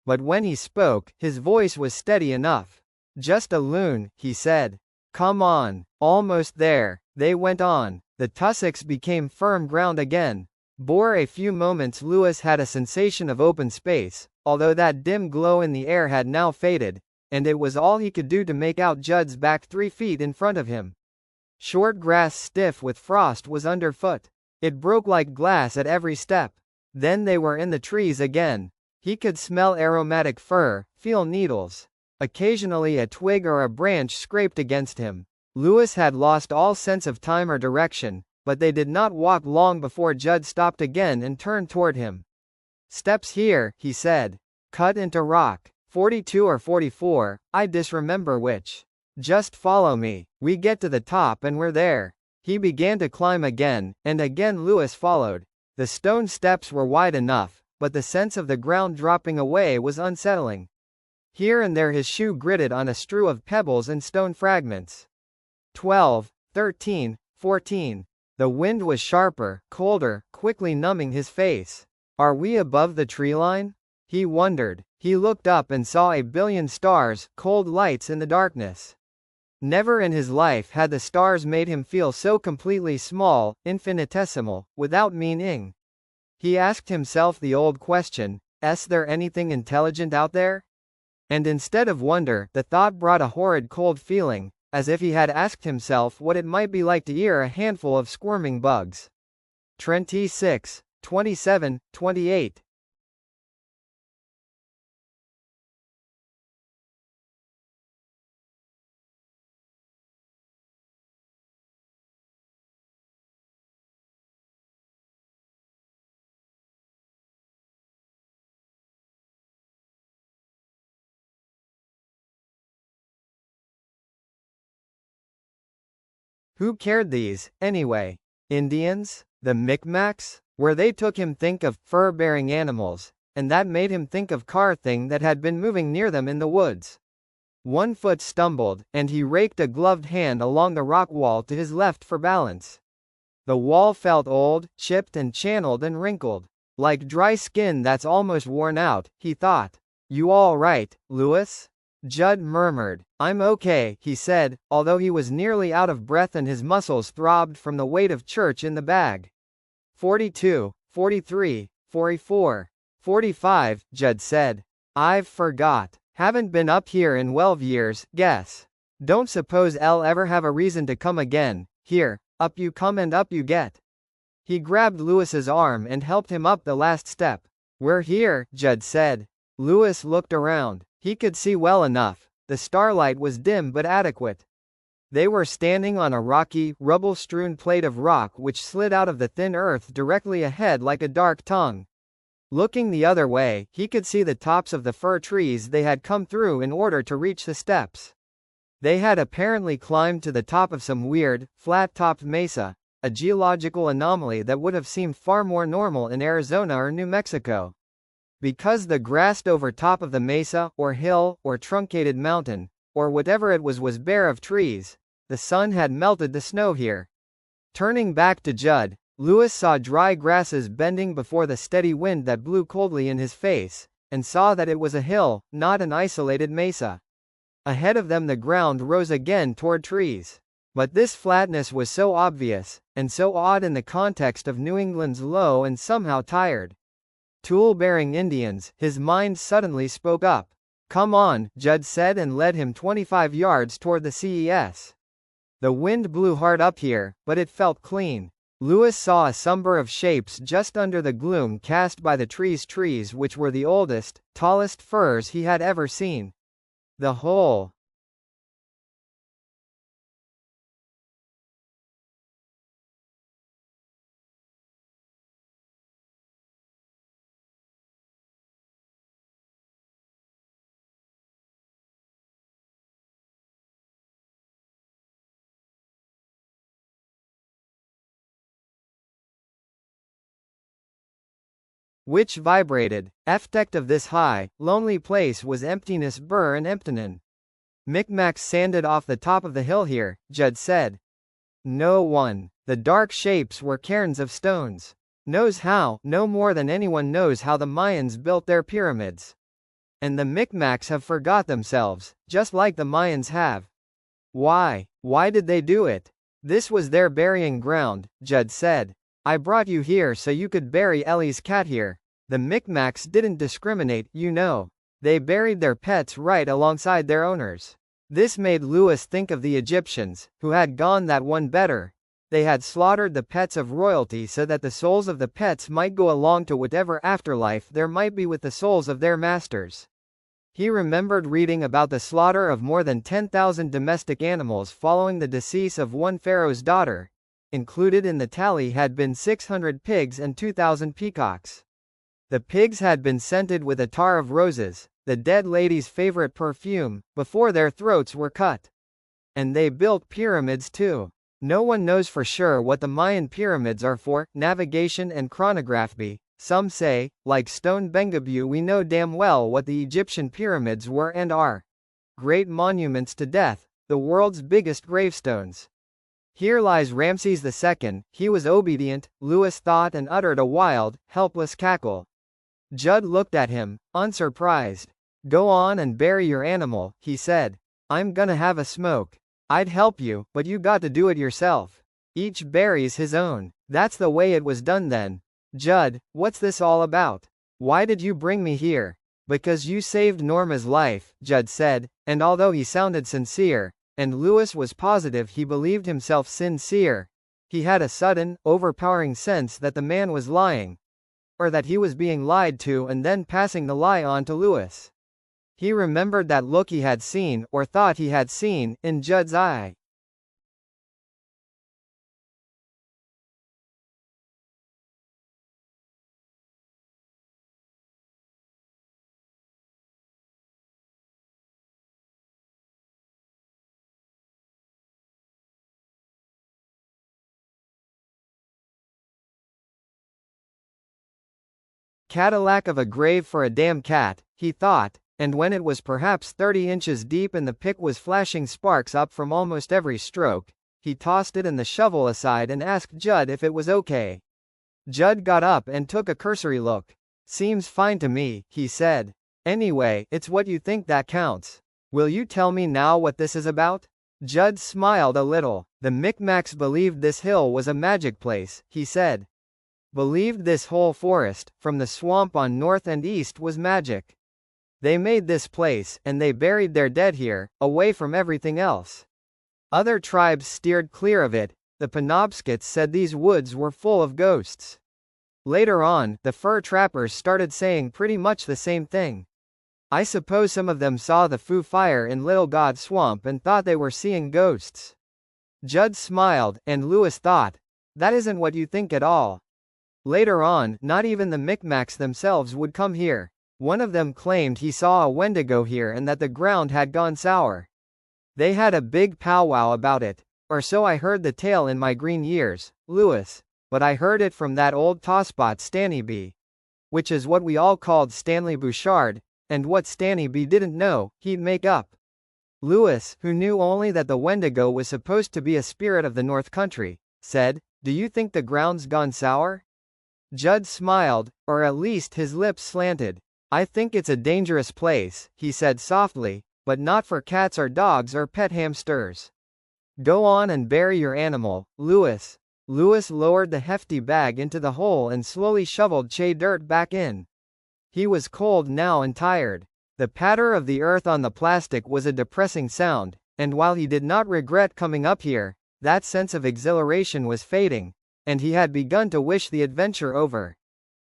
Speaker 1: But when he spoke, his voice was steady enough. Just a loon, he said. Come on. Almost there. They went on. The tussocks became firm ground again. For a few moments Lewis had a sensation of open space, although that dim glow in the air had now faded, and it was all he could do to make out Judd's back 3 feet in front of him. Short grass stiff with frost was underfoot. It broke like glass at every step. Then they were in the trees again. He could smell aromatic fir, feel needles. Occasionally a twig or a branch scraped against him. Lewis had lost all sense of time or direction, but they did not walk long before Judd stopped again and turned toward him. Steps here, he said. Cut into rock. 42 or 44, I disremember which. Just follow me. We get to the top and we're there. He began to climb again, and again Lewis followed. The stone steps were wide enough, but the sense of the ground dropping away was unsettling. Here and there his shoe gritted on a strew of pebbles and stone fragments. 12, 13, 14. The wind was sharper, colder, quickly numbing his face. Are we above the tree line? He wondered. He looked up and saw a billion stars, cold lights in the darkness. Never in his life had the stars made him feel so completely small, infinitesimal, without meaning. He asked himself the old question, is there anything intelligent out there? And instead of wonder, the thought brought a horrid cold feeling, as if he had asked himself what it might be like to ear a handful of squirming bugs. 26, 27, 28. Who cared these, anyway? Indians? The Micmacs? Where they took him think of fur-bearing animals, and that made him think of car thing that had been moving near them in the woods. One foot stumbled, and he raked a gloved hand along the rock wall to his left for balance. The wall felt old, chipped and channeled and wrinkled. Like dry skin that's almost worn out, he thought. You all right, Lewis? Judd murmured. I'm okay, he said, although he was nearly out of breath and his muscles throbbed from the weight of church in the bag. 42, 43, 44, 45, Judd said. I've forgot. Haven't been up here in 12 years, guess. Don't suppose I'll ever have a reason to come again. Here, up you come and up you get. He grabbed Lewis's arm and helped him up the last step. We're here, Judd said. Lewis looked around. He could see well enough. The starlight was dim but adequate. They were standing on a rocky, rubble-strewn plate of rock which slid out of the thin earth directly ahead like a dark tongue. Looking the other way, he could see the tops of the fir trees they had come through in order to reach the steps. They had apparently climbed to the top of some weird, flat-topped mesa, a geological anomaly that would have seemed far more normal in Arizona or New Mexico. Because the grass over top of the mesa, or hill, or truncated mountain, or whatever it was bare of trees, the sun had melted the snow here. Turning back to Judd, Lewis saw dry grasses bending before the steady wind that blew coldly in his face, and saw that it was a hill, not an isolated mesa. Ahead of them the ground rose again toward trees. But this flatness was so obvious, and so odd in the context of New England's low and somehow tired, tool-bearing Indians, his mind suddenly spoke up. "Come on," Judd said and led him 25 yards toward the CES. The wind blew hard up here, but it felt clean. Lewis saw a number of shapes just under the gloom cast by the trees which were the oldest, tallest firs he had ever seen. The whole which vibrated, effect of this high, lonely place was emptiness burr and emptinin. Micmacs sanded off the top of the hill here, Judd said. No one. The dark shapes were cairns of stones. Knows how, no more than anyone knows how the Mayans built their pyramids. And the Micmacs have forgot themselves, just like the Mayans have. Why? Why did they do it? This was their burying ground, Judd said. I brought you here so you could bury Ellie's cat here. The Micmacs didn't discriminate, you know. They buried their pets right alongside their owners. This made Lewis think of the Egyptians, who had gone that one better. They had slaughtered the pets of royalty so that the souls of the pets might go along to whatever afterlife there might be with the souls of their masters. He remembered reading about the slaughter of more than 10,000 domestic animals following the decease of one pharaoh's daughter. Included in the tally had been 600 pigs and 2,000 peacocks. The pigs had been scented with attar of roses, the dead lady's favorite perfume, before their throats were cut. And they built pyramids too. No one knows for sure what the Mayan pyramids are for, navigation and chronography. Some say, like Stone Bengabu, we know damn well what the Egyptian pyramids were and are. Great monuments to death, the world's biggest gravestones. Here lies Ramses II, he was obedient, Lewis thought, and uttered a wild, helpless cackle. Judd looked at him, unsurprised. Go on and bury your animal, he said. I'm gonna have a smoke. I'd help you, but you got to do it yourself. Each buries his own. That's the way it was done then. Judd, what's this all about? Why did you bring me here? Because you saved Norma's life, Judd said, and although he sounded sincere, and Lewis was positive he believed himself sincere, he had a sudden, overpowering sense that the man was lying. Or that he was being lied to and then passing the lie on to Lewis. He remembered that look he had seen, or thought he had seen, in Judd's eye. Cadillac of a grave for a damn cat, he thought, and when it was perhaps 30 inches deep and the pick was flashing sparks up from almost every stroke, he tossed it and the shovel aside and asked Judd if it was okay. Judd got up and took a cursory look. Seems fine to me, he said. Anyway, it's what you think that counts. Will you tell me now what this is about? Judd smiled a little. The Micmacs believed this hill was a magic place, he said. Believed this whole forest, from the swamp on north and east, was magic. They made this place, and they buried their dead here, away from everything else. Other tribes steered clear of it. The Penobscots said these woods were full of ghosts. Later on, the fur trappers started saying pretty much the same thing. I suppose some of them saw the Foo Fire in Little God Swamp and thought they were seeing ghosts. Judd smiled, and Lewis thought, that isn't what you think at all. Later on, not even the Micmacs themselves would come here. One of them claimed he saw a Wendigo here and that the ground had gone sour. They had a big powwow about it, or so I heard the tale in my green years, Lewis, but I heard it from that old tosspot Stanley, which is what we all called Stanley Bouchard, and what Stanley didn't know, he'd make up. Lewis, who knew only that the Wendigo was supposed to be a spirit of the North Country, said, "Do you think the ground's gone sour?" Judd smiled, or at least his lips slanted. "I think it's a dangerous place," he said softly, "but not for cats or dogs or pet hamsters. Go on and bury your animal, Lewis." Lewis lowered the hefty bag into the hole and slowly shoveled dirt back in. He was cold now and tired. The patter of the earth on the plastic was a depressing sound, and while he did not regret coming up here, that sense of exhilaration was fading, and he had begun to wish the adventure over.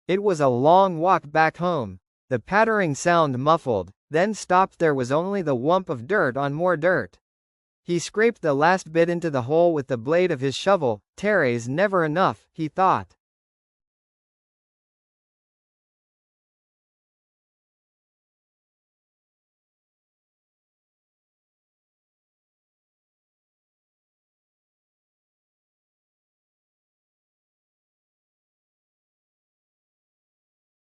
Speaker 1: It was a long walk back home. The pattering sound muffled, then stopped. There was only the whump of dirt on more dirt. He scraped the last bit into the hole with the blade of his shovel. Terre's never enough, he thought.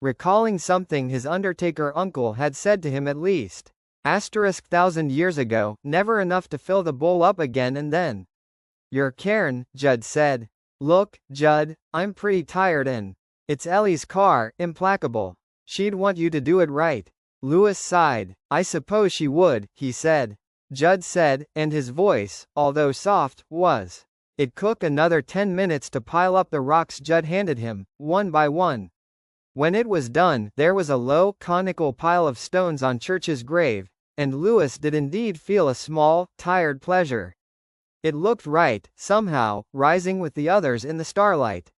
Speaker 1: Recalling something his undertaker uncle had said to him at least. Asterisk 1,000 years ago, never enough to fill the bowl up again and then. Your cairn, Judd said. Look, Judd, I'm pretty tired and it's Ellie's car, implacable. She'd want you to do it right. Lewis sighed. I suppose she would, he said. Judd said, and his voice, although soft, was. It took another 10 minutes to pile up the rocks Judd handed him, one by one. When it was done, there was a low, conical pile of stones on Church's grave, and Lewis did indeed feel a small, tired pleasure. It looked right, somehow, rising with the others in the starlight.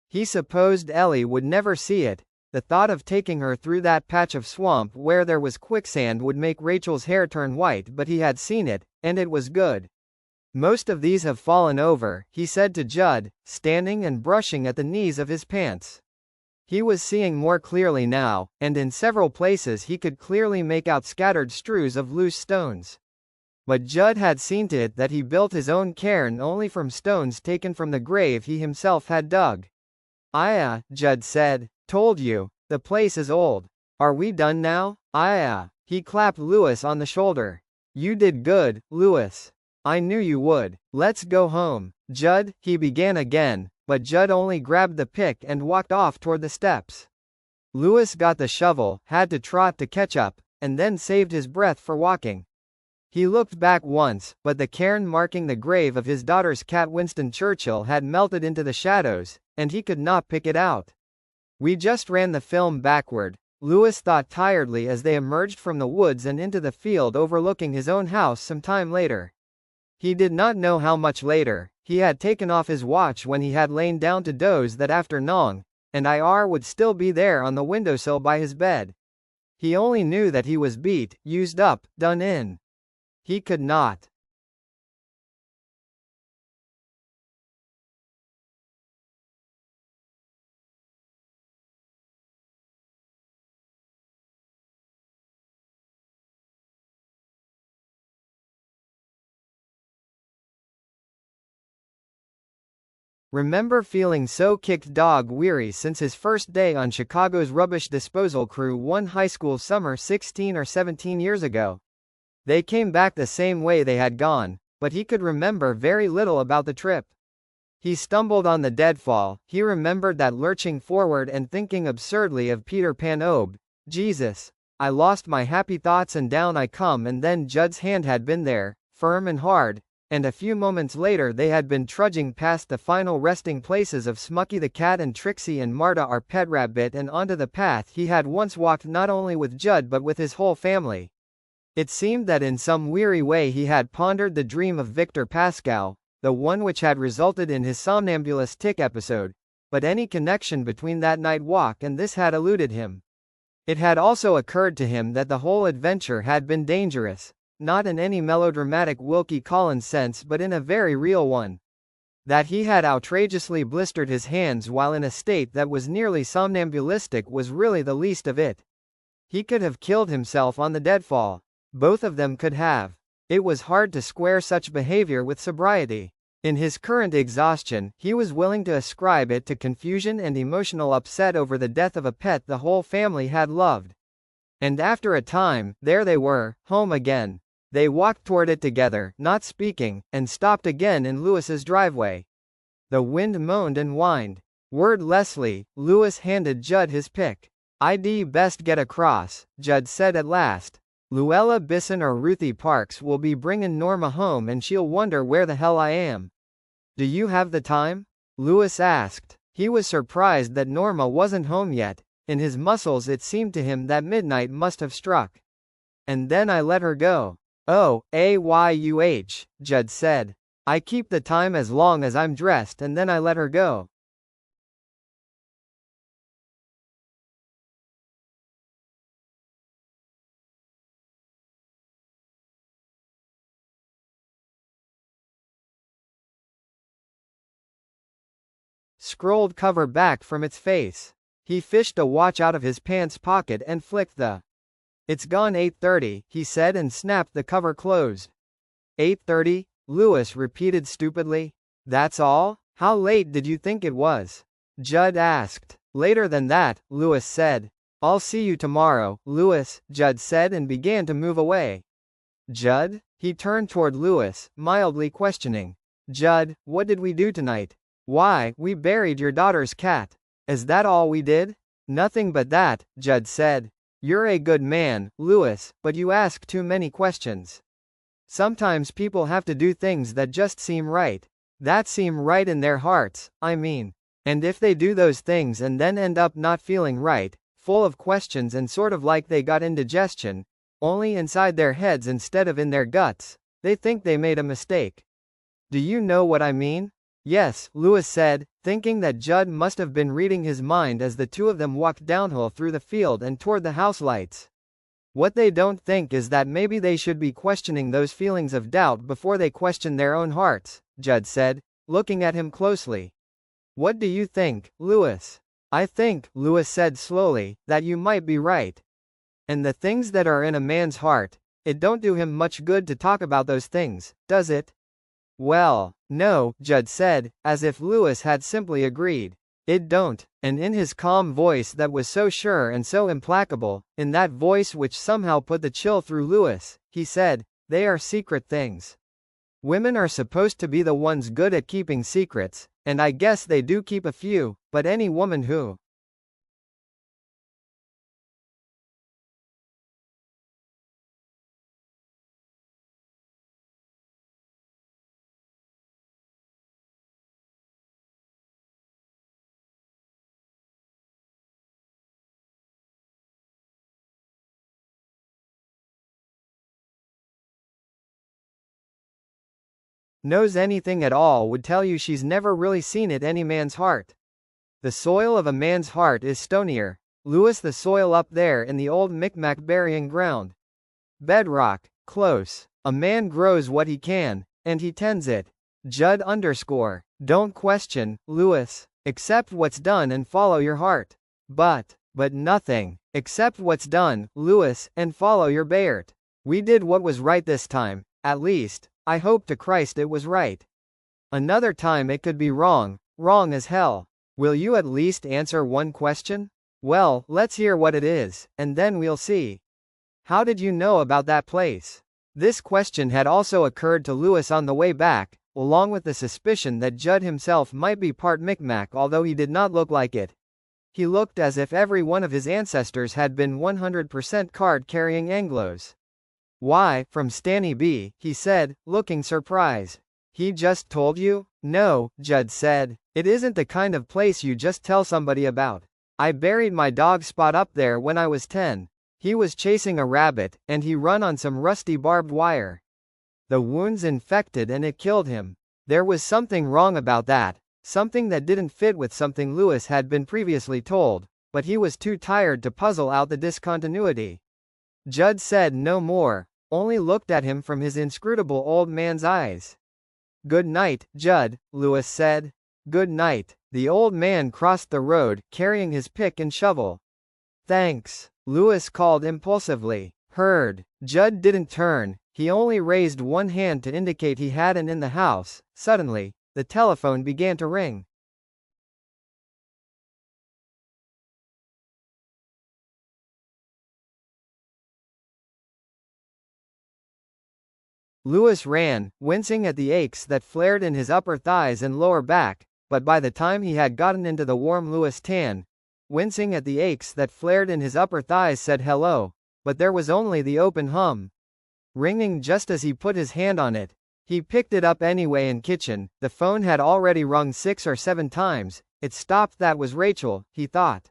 Speaker 1: He supposed Ellie would never see it. The thought of taking her through that patch of swamp where there was quicksand would make Rachel's hair turn white, but he had seen it, and it was good. Most of these have fallen over, he said to Judd, standing and brushing at the knees of his pants. He was seeing more clearly now, and in several places he could clearly make out scattered strews of loose stones. But Judd had seen to it that he built his own cairn only from stones taken from the grave he himself had dug. Judd said. Told you, the place is old. Are we done now? He clapped Lewis on the shoulder. You did good, Lewis. I knew you would. Let's go home. Judd, he began again, but Judd only grabbed the pick and walked off toward the steps. Lewis got the shovel, had to trot to catch up, and then saved his breath for walking. He looked back once, but the cairn marking the grave of his daughter's cat Winston Churchill had melted into the shadows, and he could not pick it out. We just ran the film backward, Lewis thought tiredly as they emerged from the woods and into the field overlooking his own house some time later. He did not know how much later. He had taken off his watch when he had lain down to doze that afternoon, and IR would still be there on the windowsill by his bed. He only knew that he was beat, used up, done in. He could not. Remember feeling so kicked dog weary since his first day on Chicago's rubbish disposal crew one high school summer 16 or 17 years ago. They came back the same way they had gone, but he could remember very little about the trip. He stumbled on the deadfall. He remembered that lurching forward and thinking absurdly of Peter Pan. Jesus, I lost my happy thoughts and down I come, and then Judd's hand had been there, firm and hard, and a few moments later they had been trudging past the final resting places of Smucky the cat and Trixie and Marta our pet rabbit and onto the path he had once walked not only with Judd but with his whole family. It seemed that in some weary way he had pondered the dream of Victor Pascal, the one which had resulted in his somnambulist tic episode, but any connection between that night walk and this had eluded him. It had also occurred to him that the whole adventure had been dangerous, not in any melodramatic Wilkie Collins sense but in a very real one. That he had outrageously blistered his hands while in a state that was nearly somnambulistic was really the least of it. He could have killed himself on the deadfall. Both of them could have. It was hard to square such behavior with sobriety. In his current exhaustion, he was willing to ascribe it to confusion and emotional upset over the death of a pet the whole family had loved. And after a time, there they were, home again. They walked toward it together, not speaking, and stopped again in Lewis's driveway. The wind moaned and whined. Wordlessly, Lewis handed Judd his pick. "I'd best get across," Judd said at last. "Luella Bisson or Ruthie Parks will be bringin' Norma home and she'll wonder where the hell I am." "Do you have the time?" Lewis asked. He was surprised that Norma wasn't home yet. In his muscles it seemed to him that midnight must have struck. "And then I let her go." "Oh, ayuh," Judd said. "I keep the time as long as I'm dressed and then I let her go." Scrolled cover back from its face. He fished a watch out of his pants pocket and flicked the. "It's gone 8:30, he said and snapped the cover closed. 8:30? Lewis repeated stupidly. "That's all? How late did you think it was?" Judd asked. "Later than that," Lewis said. "I'll see you tomorrow, Lewis," Judd said and began to move away. "Judd?" He turned toward Lewis, mildly questioning. "Judd, what did we do tonight?" "Why, we buried your daughter's cat." "Is that all we did?" "Nothing but that," Judd said. "You're a good man, Lewis, but you ask too many questions. Sometimes people have to do things that just seem right. That seem right in their hearts, I mean. And if they do those things and then end up not feeling right, full of questions and sort of like they got indigestion, only inside their heads instead of in their guts, they think they made a mistake. Do you know what I mean?" "Yes," Lewis said, thinking that Judd must have been reading his mind as the two of them walked downhill through the field and toward the house lights. "What they don't think is that maybe they should be questioning those feelings of doubt before they question their own hearts," Judd said, looking at him closely. "What do you think, Lewis?" "I think," Lewis said slowly, "that you might be right. And the things that are in a man's heart, it don't do him much good to talk about those things, does it?" "Well, no," Judd said, as if Lewis had simply agreed. "It don't," and in his calm voice that was so sure and so implacable, in that voice which somehow put the chill through Lewis, he said, "They are secret things. Women are supposed to be the ones good at keeping secrets, and I guess they do keep a few, but any woman who knows anything at all would tell you she's never really seen it any man's heart. The soil of a man's heart is stonier, Lewis, the soil up there in the old Micmac burying ground. Bedrock, close. A man grows what he can, and he tends it. Judd underscore. Don't question, Lewis. Accept what's done and follow your heart. But nothing. Accept what's done, Lewis, and follow your Bayard. We did what was right this time, at least. I hope to Christ it was right. Another time it could be wrong, wrong as hell. Will you at least answer one question? Well, let's hear what it is, and then we'll see. How did you know about that place? This question had also occurred to Lewis on the way back, along with the suspicion that Judd himself might be part Micmac, although he did not look like it. He looked as if every one of his ancestors had been 100% card-carrying Anglos. "Why, from Stanny B," he said, looking surprised. "He just told you?" "No," Judd said. "It isn't the kind of place you just tell somebody about. I buried my dog Spot up there when I was 10. He was chasing a rabbit, and he run on some rusty barbed wire. The wounds infected and it killed him. There was something wrong about that, something that didn't fit with something Lewis had been previously told, but he was too tired to puzzle out the discontinuity." Judd said no more, only looked at him from his inscrutable old man's eyes. "Good night, Judd," Lewis said. "Good night." The old man crossed the road, carrying his pick and shovel. "Thanks," Lewis called impulsively. "Heard." Judd didn't turn, He only raised one hand to indicate he hadn't in the house. Suddenly, the telephone began to ring. Louis ran, wincing at the aches that flared in his upper thighs and lower back, but by the time he had gotten into the warm Louis tan, wincing at the aches that flared in his upper thighs said hello, but there was only the open hum. Ringing just as he put his hand on it. He picked it up anyway in kitchen. The phone had already rung 6 or 7 times. It stopped. That was Rachel, he thought.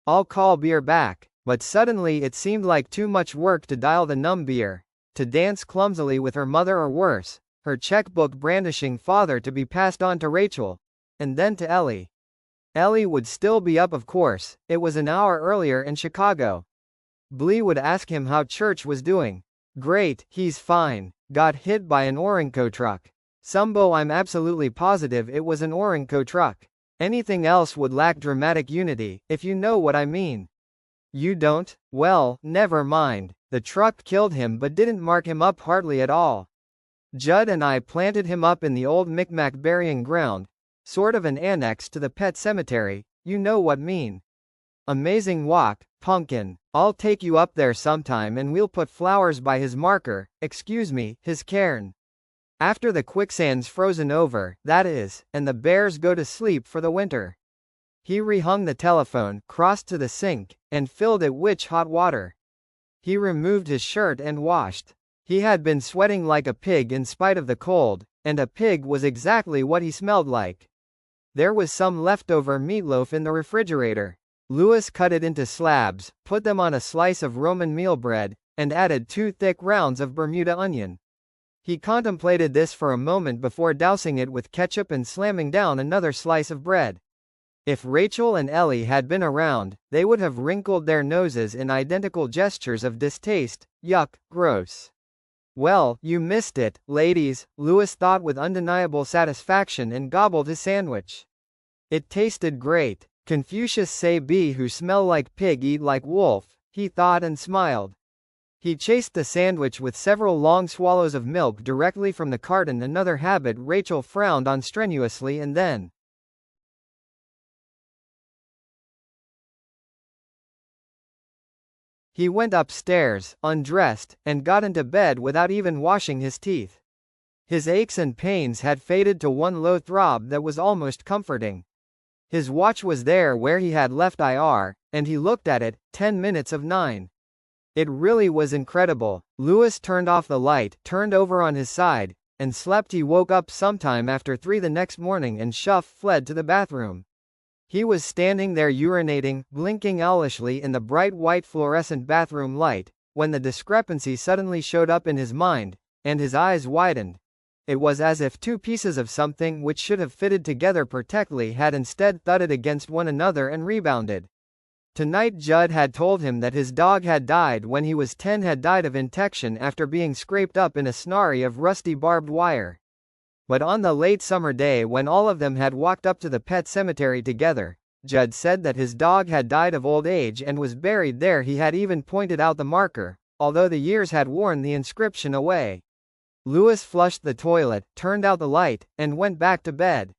Speaker 1: I'll call Beer back. But suddenly it seemed like too much work to dial the numb Beer, to dance clumsily with her mother or worse, her checkbook brandishing father to be passed on to Rachel. And then to Ellie. Ellie would still be up, of course. It was an hour earlier in Chicago. Blee would ask him how church was doing. Great, he's fine. Got hit by an Orinco truck. Sumbo, I'm absolutely positive it was an Orinco truck. Anything else would lack dramatic unity, if you know what I mean. You don't? Well, never mind. The truck killed him but didn't mark him up hardly at all. Judd and I planted him up in the old Micmac burying ground, sort of an annex to the pet cemetery, you know what mean. Amazing walk, Pumpkin. I'll take you up there sometime and we'll put flowers by his marker, excuse me, his cairn. After the quicksand's frozen over, that is, and the bears go to sleep for the winter. He rehung the telephone, crossed to the sink, and filled it with hot water. He removed his shirt and washed. He had been sweating like a pig in spite of the cold, and a pig was exactly what he smelled like. There was some leftover meatloaf in the refrigerator. Louis cut it into slabs, put them on a slice of Roman meal bread, and added 2 thick rounds of Bermuda onion. He contemplated this for a moment before dousing it with ketchup and slamming down another slice of bread. If Rachel and Ellie had been around, they would have wrinkled their noses in identical gestures of distaste. Yuck, gross. Well, you missed it, ladies, Louis thought with undeniable satisfaction and gobbled his sandwich. It tasted great. Confucius say bee who smell like pig eat like wolf, he thought and smiled. He chased the sandwich with several long swallows of milk directly from the carton, another habit Rachel frowned on strenuously, and then he went upstairs, undressed, and got into bed without even washing his teeth. His aches and pains had faded to one low throb that was almost comforting. His watch was there where he had left it, and he looked at it, 10 minutes of 9. It really was incredible. Louis turned off the light, turned over on his side, and slept. He woke up sometime after 3 the next morning and fled to the bathroom. He was standing there urinating, blinking owlishly in the bright white fluorescent bathroom light, when the discrepancy suddenly showed up in his mind, and his eyes widened. It was as if 2 pieces of something which should have fitted together perfectly had instead thudded against one another and rebounded. Tonight Judd had told him that his dog had died when he was 10, had died of infection after being scraped up in a snarry of rusty barbed wire. But on the late summer day when all of them had walked up to the pet cemetery together, Judd said that his dog had died of old age and was buried there. He had even pointed out the marker, although the years had worn the inscription away. Louis flushed the toilet, turned out the light, and went back to bed.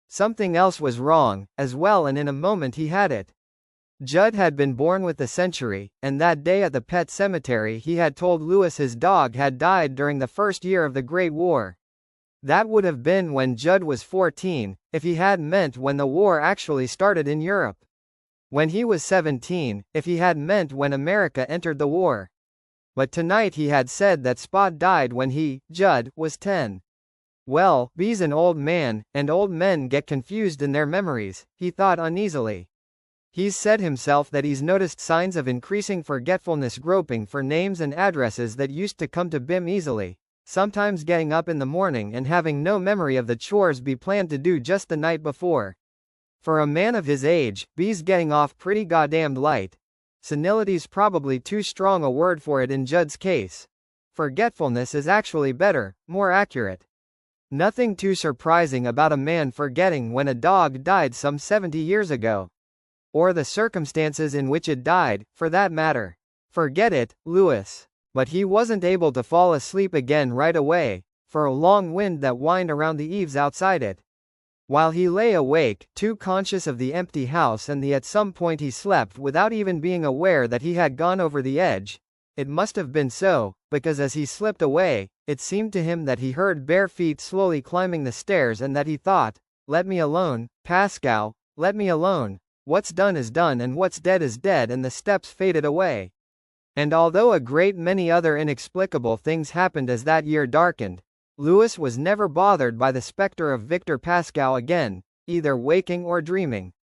Speaker 1: Something else was wrong, as well, and in a moment he had it. Judd had been born with the century, and that day at the pet cemetery he had told Louis his dog had died during the first year of the Great War. That would have been when Judd was 14, if he had meant when the war actually started in Europe. When he was 17, if he had meant when America entered the war. But tonight he had said that Spot died when he, Judd, was 10. Well, B's an old man, and old men get confused in their memories, he thought uneasily. He's said himself that he's noticed signs of increasing forgetfulness, groping for names and addresses that used to come to Bim easily, sometimes getting up in the morning and having no memory of the chores B planned to do just the night before. For a man of his age, B's getting off pretty goddamned light. Senility's probably too strong a word for it in Judd's case. Forgetfulness is actually better, more accurate. Nothing too surprising about a man forgetting when a dog died some 70 years ago. Or the circumstances in which it died, for that matter. Forget it, Louis. But he wasn't able to fall asleep again right away, for a long wind that whined around the eaves outside it. While he lay awake, too conscious of the empty house and at some point he slept without even being aware that he had gone over the edge. It must have been so, because as he slipped away, it seemed to him that he heard bare feet slowly climbing the stairs and that he thought, "Let me alone, Pascal, let me alone. What's done is done and what's dead is dead," and the steps faded away. And although a great many other inexplicable things happened as that year darkened, Louis was never bothered by the specter of Victor Pascal again, either waking or dreaming.